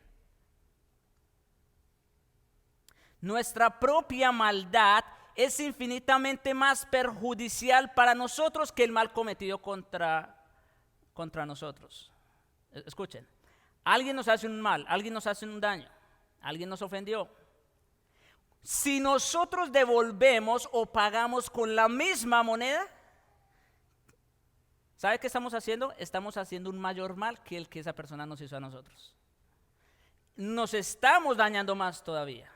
Nuestra propia maldad es infinitamente más perjudicial para nosotros que el mal cometido contra nosotros. Escuchen, alguien nos hace un mal, alguien nos hace un daño, alguien nos ofendió. Si nosotros devolvemos o pagamos con la misma moneda, ¿sabe qué estamos haciendo? Estamos haciendo un mayor mal que el que esa persona nos hizo a nosotros. Nos estamos dañando más todavía.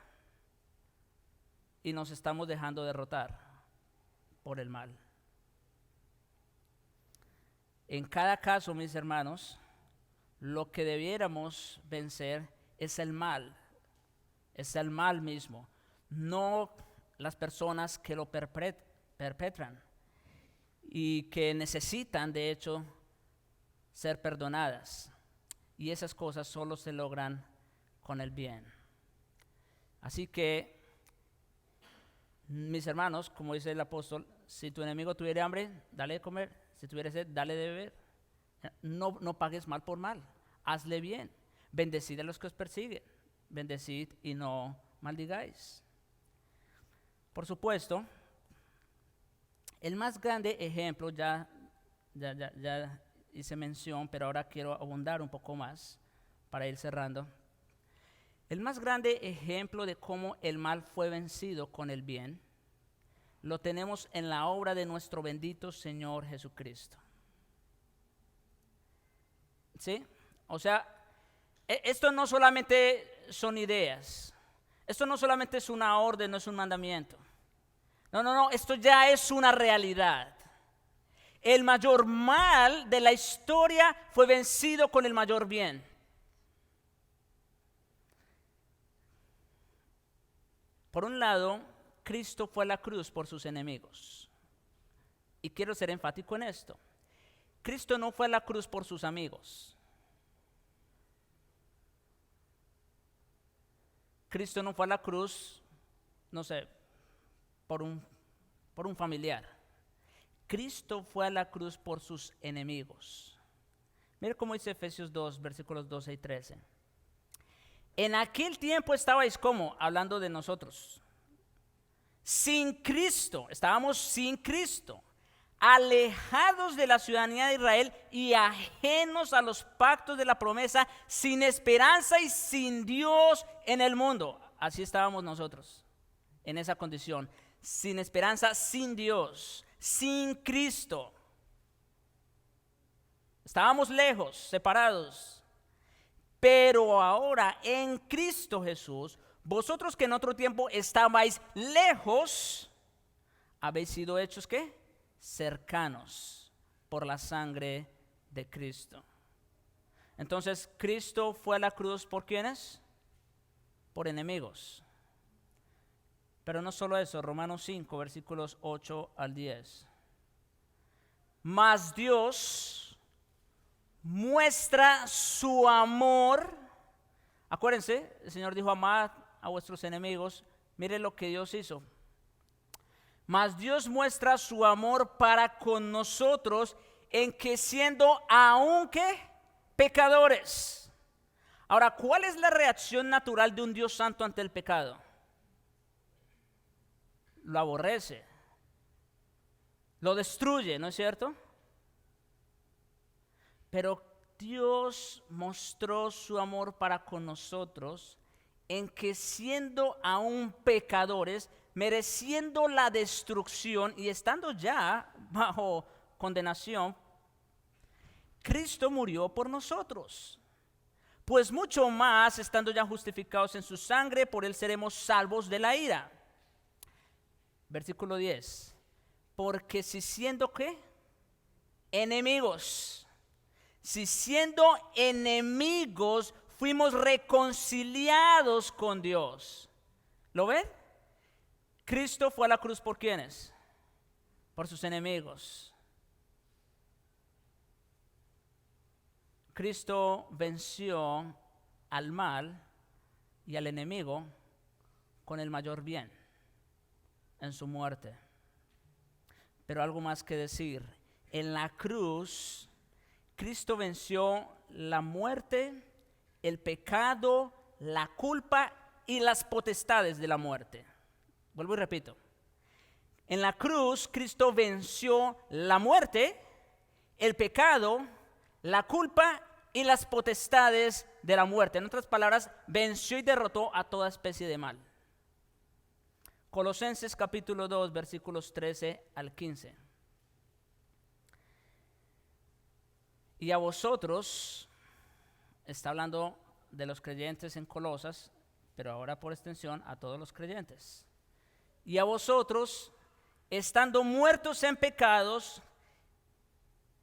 Y nos estamos dejando derrotar por el mal. En cada caso, mis hermanos, lo que debiéramos vencer es el mal mismo, no las personas que lo perpetran y que necesitan, de hecho, ser perdonadas. Y esas cosas solo se logran con el bien. Así que, mis hermanos, como dice el apóstol, si tu enemigo tuviera hambre, dale de comer. Si tuviera sed, dale de beber. No pagues mal por mal. Hazle bien. Bendecid a los que os persiguen. Bendecid y no maldigáis. Por supuesto, el más grande ejemplo, ya hice mención, pero ahora quiero abundar un poco más para ir cerrando. El más grande ejemplo de cómo el mal fue vencido con el bien, lo tenemos en la obra de nuestro bendito Señor Jesucristo. ¿Sí? O sea, esto no solamente son ideas, esto no solamente es una orden, no es un mandamiento. No, esto ya es una realidad. El mayor mal de la historia fue vencido con el mayor bien. Por un lado, Cristo fue a la cruz por sus enemigos. Y quiero ser enfático en esto. Cristo no fue a la cruz por sus amigos. Cristo no fue a la cruz, no sé, por un familiar. Cristo fue a la cruz por sus enemigos. Mira cómo dice Efesios 2, versículos 12 y 13. En aquel tiempo estabais como, hablando de nosotros, sin Cristo, estábamos sin Cristo, alejados de la ciudadanía de Israel y ajenos a los pactos de la promesa, sin esperanza y sin Dios en el mundo. Así estábamos nosotros, en esa condición, sin esperanza, sin Dios, sin Cristo. Estábamos lejos, separados. Pero ahora en Cristo Jesús, Vosotros que en otro tiempo estabais lejos, habéis sido hechos ¿qué? Cercanos por la sangre de Cristo. Entonces, Cristo fue a la cruz ¿por quiénes? Por enemigos. Pero no solo eso, Romanos 5, versículos 8 al 10. Mas Dios muestra su amor. Acuérdense, el Señor dijo, amad a vuestros enemigos. Miren lo que Dios hizo. Mas Dios muestra su amor para con nosotros en que siendo aún ¿qué? Pecadores. Ahora, ¿cuál es la reacción natural de un Dios santo ante el pecado? Lo aborrece, lo destruye, ¿no es cierto? Pero Dios mostró su amor para con nosotros en que siendo aún pecadores, mereciendo la destrucción y estando ya bajo condenación, Cristo murió por nosotros. Pues mucho más, estando ya justificados en su sangre, por él seremos salvos de la ira. Versículo 10. Porque si siendo ¿qué? Enemigos. Si siendo enemigos fuimos reconciliados con Dios. ¿Lo ven? Cristo fue a la cruz ¿por quiénes? Por sus enemigos. Cristo venció al mal y al enemigo con el mayor bien en su muerte. Pero algo más que decir. En la cruz, Cristo venció la muerte, el pecado, la culpa y las potestades de la muerte. Vuelvo y repito. En la cruz, Cristo venció la muerte, el pecado, la culpa y las potestades de la muerte. En otras palabras, venció y derrotó a toda especie de mal. Colosenses capítulo 2, versículos 13 al 15. Y a vosotros, está hablando de los creyentes en Colosas, pero ahora por extensión a todos los creyentes. Y a vosotros, estando muertos en pecados,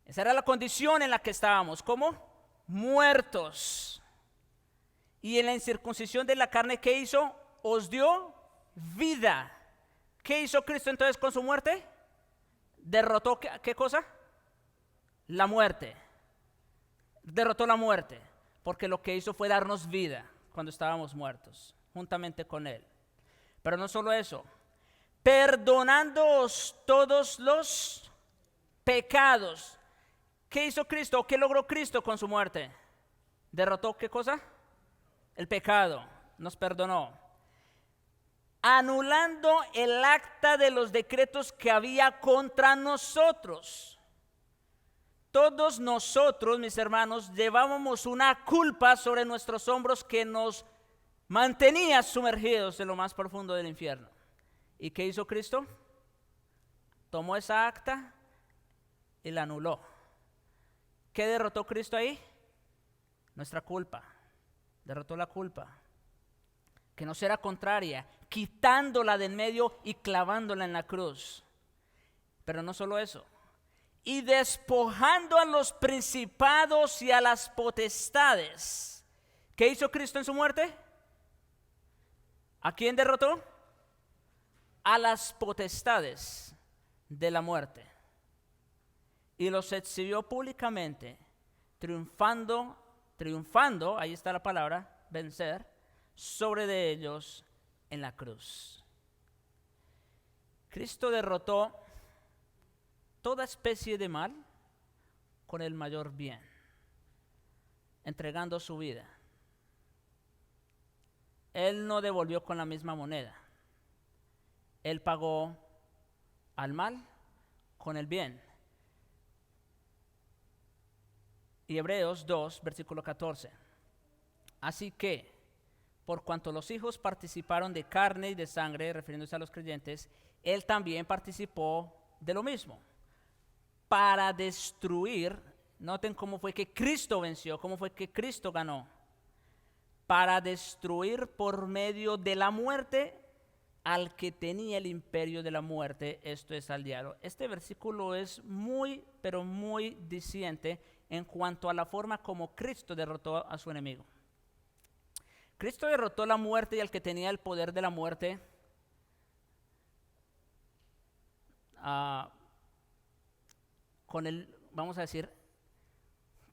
esa era la condición en la que estábamos, ¿cómo? Muertos. Y en la incircuncisión de la carne, ¿qué hizo? Os dio vida. ¿Qué hizo Cristo entonces con su muerte? Derrotó, ¿qué cosa? La muerte. Derrotó la muerte, porque lo que hizo fue darnos vida cuando estábamos muertos, juntamente con Él. Pero no solo eso, perdonándoos todos los pecados. ¿Qué hizo Cristo? ¿Qué logró Cristo con su muerte? ¿Derrotó qué cosa? El pecado, nos perdonó. Anulando el acta de los decretos que había contra nosotros. Todos nosotros, mis hermanos, llevábamos una culpa sobre nuestros hombros que nos mantenía sumergidos en lo más profundo del infierno. ¿Y qué hizo Cristo? Tomó esa acta y la anuló. ¿Qué derrotó Cristo ahí? Nuestra culpa. Derrotó la culpa. Que nos era contraria, quitándola de en medio y clavándola en la cruz. Pero no solo eso. Y despojando a los principados y a las potestades. ¿Qué hizo Cristo en su muerte? ¿A quién derrotó? A las potestades de la muerte. Y los exhibió públicamente, triunfando, ahí está la palabra, vencer, sobre de ellos en la cruz. Cristo derrotó toda especie de mal con el mayor bien, entregando su vida. Él no devolvió con la misma moneda. Él pagó al mal con el bien. Y Hebreos 2, versículo 14. Así que, por cuanto los hijos participaron de carne y de sangre, refiriéndose a los creyentes, Él también participó de lo mismo. Para destruir, noten cómo fue que Cristo venció, cómo fue que Cristo ganó. para destruir por medio de la muerte al que tenía el imperio de la muerte, esto es al diablo. Este versículo es muy, pero muy diciente en cuanto a la forma como Cristo derrotó a su enemigo. Cristo derrotó la muerte y al que tenía el poder de la muerte con el, vamos a decir,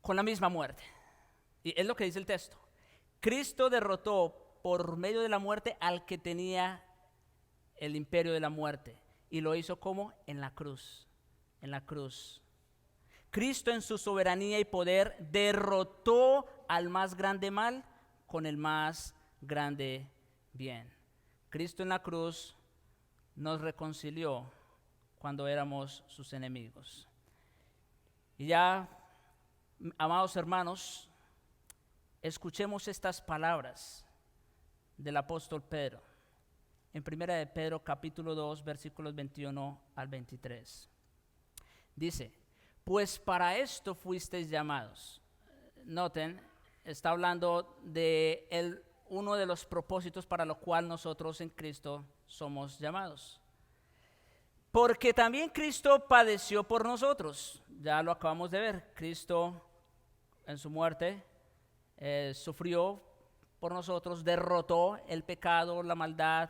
con la misma muerte. Y es lo que dice el texto. Cristo derrotó por medio de la muerte al que tenía el imperio de la muerte. Y lo hizo como en la cruz. En la cruz. Cristo en su soberanía y poder derrotó al más grande mal con el más grande bien. Cristo en la cruz nos reconcilió cuando éramos sus enemigos. Y ya, amados hermanos, escuchemos estas palabras del apóstol Pedro en 1 de Pedro capítulo 2 versículos 21 al 23. Dice, pues para esto fuisteis llamados. Noten, está hablando de uno de los propósitos para lo cual nosotros en Cristo somos llamados. Porque también Cristo padeció por nosotros. Ya lo acabamos de ver. Cristo en su muerte sufrió por nosotros, derrotó el pecado, la maldad,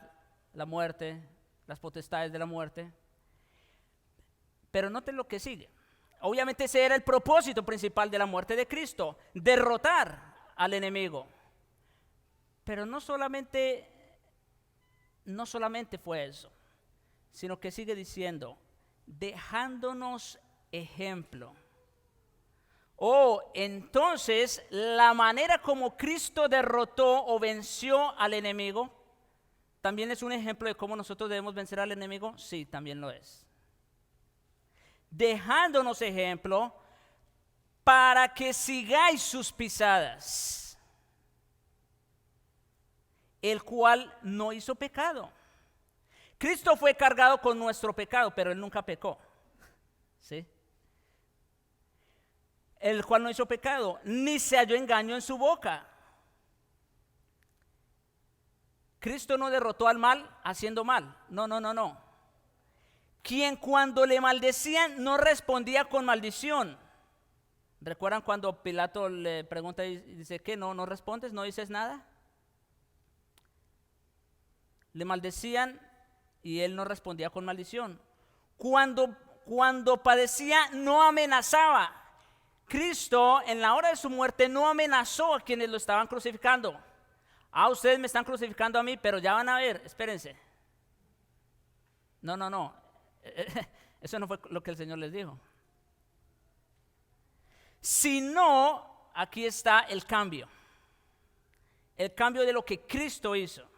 la muerte, las potestades de la muerte. Pero noten lo que sigue. Obviamente ese era el propósito principal de la muerte de Cristo, derrotar al enemigo. Pero no solamente fue eso, sino que sigue diciendo, dejándonos ejemplo. Entonces la manera como Cristo derrotó o venció al enemigo, ¿también es un ejemplo de cómo nosotros debemos vencer al enemigo? Sí, también lo es. Dejándonos ejemplo para que sigáis sus pisadas, el cual no hizo pecado. Cristo fue cargado con nuestro pecado, pero Él nunca pecó. ¿Sí? El cual no hizo pecado, ni se halló engaño en su boca. Cristo no derrotó al mal haciendo mal. No. Quien cuando le maldecían no respondía con maldición. ¿Recuerdan cuando Pilato le pregunta y dice, ¿qué? ¿No respondes? ¿No dices nada? Le maldecían y él no respondía con maldición. Cuando padecía no amenazaba. Cristo en la hora de su muerte no amenazó a quienes lo estaban crucificando. Ustedes me están crucificando a mí, pero ya van a ver, espérense. No. Eso no fue lo que el Señor les dijo. Sino, aquí está el cambio. El cambio de lo que Cristo hizo.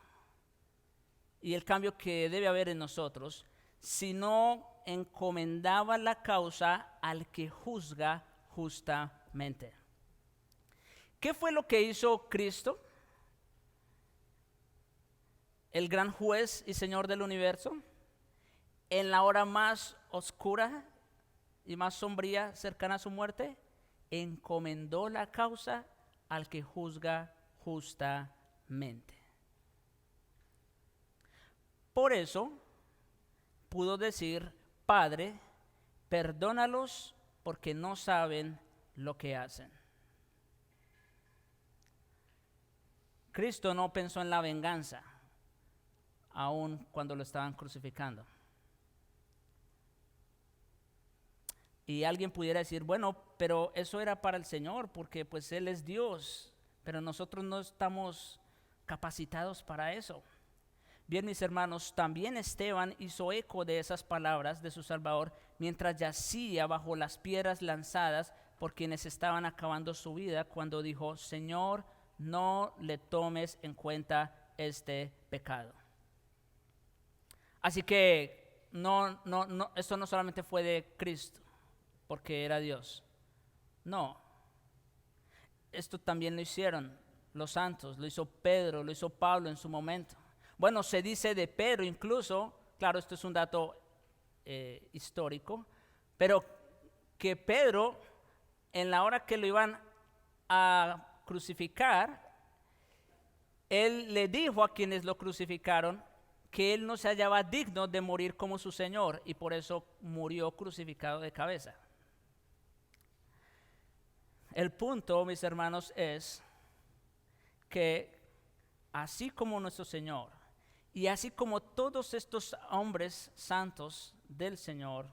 Y el cambio que debe haber en nosotros. Sino encomendaba la causa al que juzga justamente. ¿Qué fue lo que hizo Cristo? El gran juez y Señor del universo. En la hora más oscura y más sombría, cercana a su muerte, encomendó la causa al que juzga justamente. Por eso pudo decir, Padre, perdónalos porque no saben lo que hacen. Cristo no pensó en la venganza, aun cuando lo estaban crucificando. Y alguien pudiera decir, bueno, pero eso era para el Señor, porque pues Él es Dios, pero nosotros no estamos capacitados para eso. Bien, mis hermanos, también Esteban hizo eco de esas palabras de su Salvador mientras yacía bajo las piedras lanzadas por quienes estaban acabando su vida, cuando dijo, Señor, no le tomes en cuenta este pecado. Así que esto no solamente fue de Cristo, porque era Dios. No. Esto también lo hicieron los santos, lo hizo Pedro, lo hizo Pablo en su momento. Bueno, se dice de Pedro incluso, claro, esto es un dato histórico, pero que Pedro, en la hora que lo iban a crucificar, Él le dijo a quienes lo crucificaron que él no se hallaba digno de morir como su Señor y por eso murió crucificado de cabeza. El punto, mis hermanos, es que así como nuestro Señor y así como todos estos hombres santos del Señor,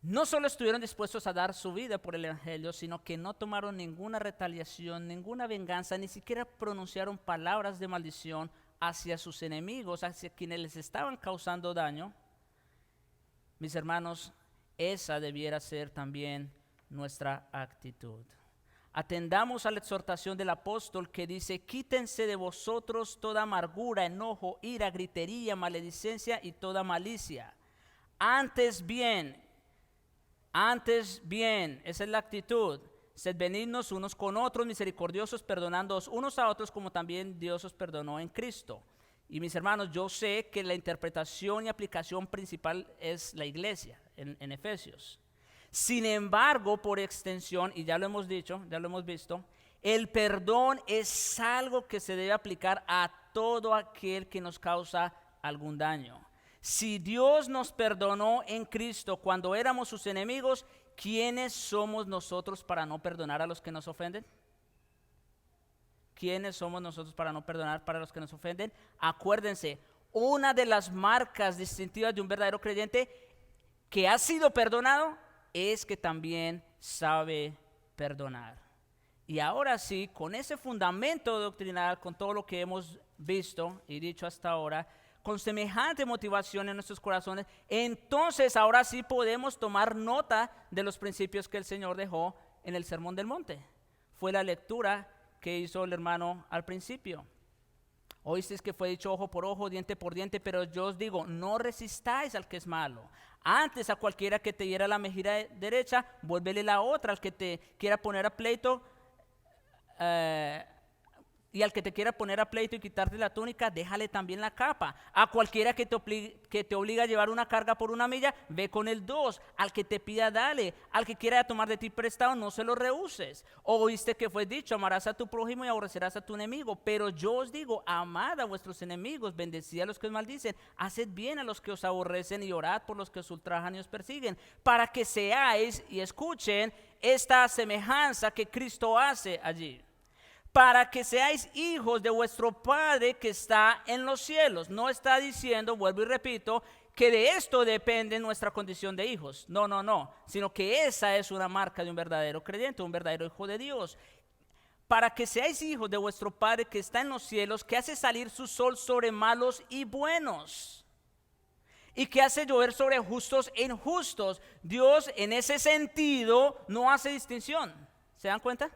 no solo estuvieron dispuestos a dar su vida por el Evangelio, sino que no tomaron ninguna retaliación, ninguna venganza, ni siquiera pronunciaron palabras de maldición hacia sus enemigos, hacia quienes les estaban causando daño. Mis hermanos, esa debiera ser también nuestra actitud. Atendamos a la exhortación del apóstol que dice: quítense de vosotros toda amargura, enojo, ira, gritería, maledicencia y toda malicia. Antes bien, esa es la actitud. Sed benignos unos con otros, misericordiosos, perdonándoos unos a otros como también Dios os perdonó en Cristo. Y mis hermanos, yo sé que la interpretación y aplicación principal es la iglesia en Efesios. Sin embargo, por extensión, y ya lo hemos dicho, ya lo hemos visto, el perdón es algo que se debe aplicar a todo aquel que nos causa algún daño. Si Dios nos perdonó en Cristo cuando éramos sus enemigos, ¿quiénes somos nosotros para no perdonar a los que nos ofenden? ¿Quiénes somos nosotros para no perdonar para los que nos ofenden? Acuérdense, una de las marcas distintivas de un verdadero creyente que ha sido perdonado es que también sabe perdonar. Y ahora sí, con ese fundamento doctrinal, con todo lo que hemos visto y dicho hasta ahora, con semejante motivación en nuestros corazones, entonces ahora sí podemos tomar nota de los principios que el Señor dejó en el Sermón del Monte. Fue la lectura que hizo el hermano al principio. Oísteis que fue dicho ojo por ojo, diente por diente, pero yo os digo, no resistáis al que es malo. Antes a cualquiera que te diera la mejilla derecha, vuélvele la otra. Al que te quiera poner a pleito, y al que te quiera poner a pleito y quitarte la túnica, déjale también la capa. A cualquiera que te obliga a llevar una carga por una milla, ve con el 2. Al que te pida, dale. Al que quiera tomar de ti prestado, no se lo rehuses. Oíste que fue dicho, amarás a tu prójimo y aborrecerás a tu enemigo. Pero yo os digo, amad a vuestros enemigos, bendecid a los que os maldicen, haced bien a los que os aborrecen y orad por los que os ultrajan y os persiguen, para que seáis, y escuchen esta semejanza que Cristo hace allí, para que seáis hijos de vuestro Padre que está en los cielos. No está diciendo, vuelvo y repito, que de esto depende nuestra condición de hijos. No, sino que esa es una marca de un verdadero creyente, un verdadero hijo de Dios. Para que seáis hijos de vuestro Padre que está en los cielos, que hace salir su sol sobre malos y buenos, y que hace llover sobre justos e injustos. Dios en ese sentido no hace distinción. ¿Se dan cuenta?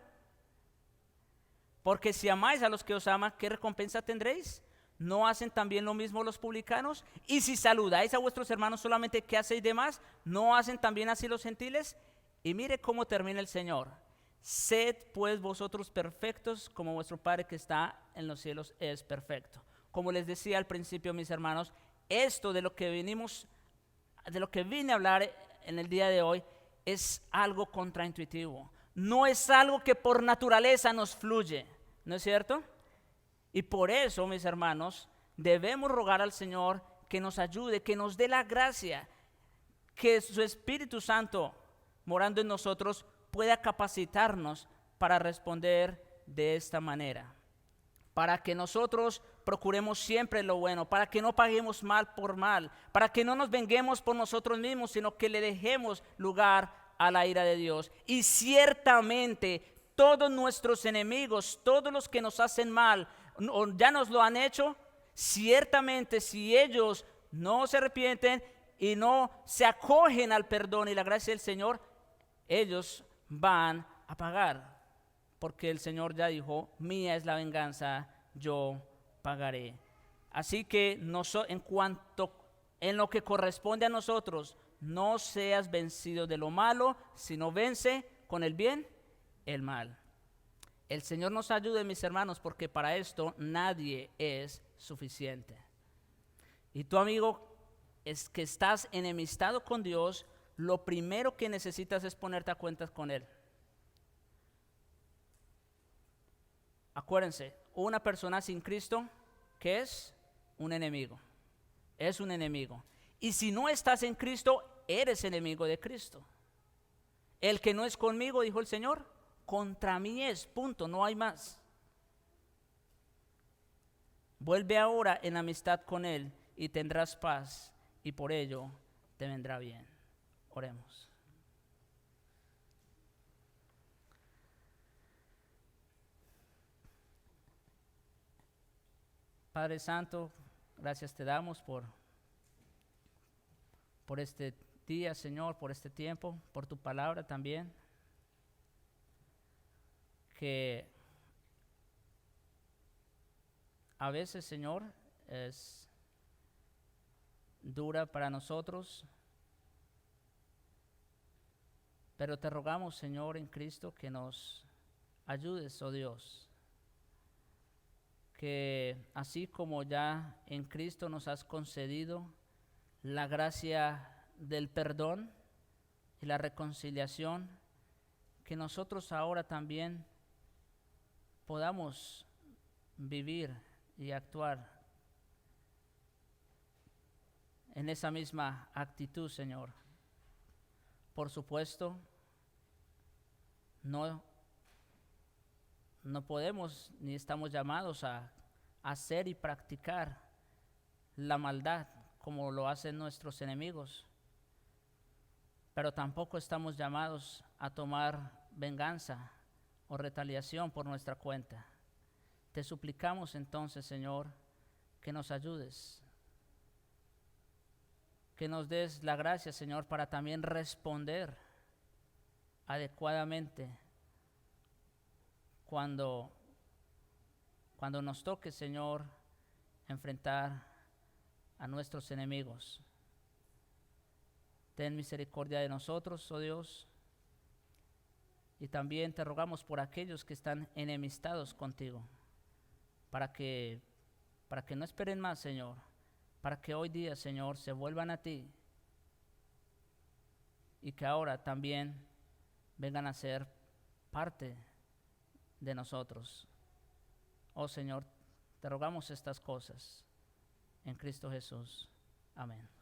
Porque si amáis a los que os aman, ¿qué recompensa tendréis? ¿No hacen también lo mismo los publicanos? Y si saludáis a vuestros hermanos solamente, ¿qué hacéis de más? ¿No hacen también así los gentiles? Y mire cómo termina el Señor. Sed pues vosotros perfectos, como vuestro Padre que está en los cielos es perfecto. Como les decía al principio, mis hermanos, esto de lo que vine a hablar en el día de hoy es algo contraintuitivo. No es algo que por naturaleza nos fluye, ¿no es cierto? Y por eso, mis hermanos, debemos rogar al Señor que nos ayude, que nos dé la gracia, que su Espíritu Santo, morando en nosotros, pueda capacitarnos para responder de esta manera. Para que nosotros procuremos siempre lo bueno, para que no paguemos mal por mal, para que no nos venguemos por nosotros mismos, sino que le dejemos lugar a la ira de Dios. Y ciertamente todos nuestros enemigos, todos los que nos hacen mal, o ya nos lo han hecho, ciertamente si ellos no se arrepienten y no se acogen al perdón y la gracia del Señor, ellos van a pagar, porque el Señor ya dijo, mía es la venganza, yo pagaré. Así que en lo que corresponde a nosotros, no seas vencido de lo malo, sino vence con el bien el mal. El Señor nos ayude, mis hermanos, porque para esto nadie es suficiente. Y tu amigo, es que estás enemistado con Dios, lo primero que necesitas es ponerte a cuentas con Él. Acuérdense, una persona sin Cristo, ¿qué es? Un enemigo. Es un enemigo. Y si no estás en Cristo, eres enemigo de Cristo. El que no es conmigo, dijo el Señor, contra mí es, punto, no hay más. Vuelve ahora en amistad con Él y tendrás paz, y por ello te vendrá bien. Oremos. Padre Santo, gracias te damos por este día, Señor, por este tiempo, por tu palabra también, que a veces, Señor, es dura para nosotros, pero te rogamos, Señor, en Cristo, que nos ayudes, oh Dios, que así como ya en Cristo nos has concedido la gracia del perdón y la reconciliación, que nosotros ahora también podamos vivir y actuar en esa misma actitud, Señor. Por supuesto, no podemos ni estamos llamados a hacer y practicar la maldad como lo hacen nuestros enemigos, pero tampoco estamos llamados a tomar venganza o retaliación por nuestra cuenta. Te suplicamos entonces, Señor, que nos ayudes, que nos des la gracia, Señor, para también responder adecuadamente cuando nos toque, Señor, enfrentar a nuestros enemigos. Ten misericordia de nosotros, oh Dios, y también te rogamos por aquellos que están enemistados contigo, para que no esperen más, Señor, para que hoy día, Señor, se vuelvan a ti y que ahora también vengan a ser parte de nosotros. Oh Señor, te rogamos estas cosas en Cristo Jesús. Amén.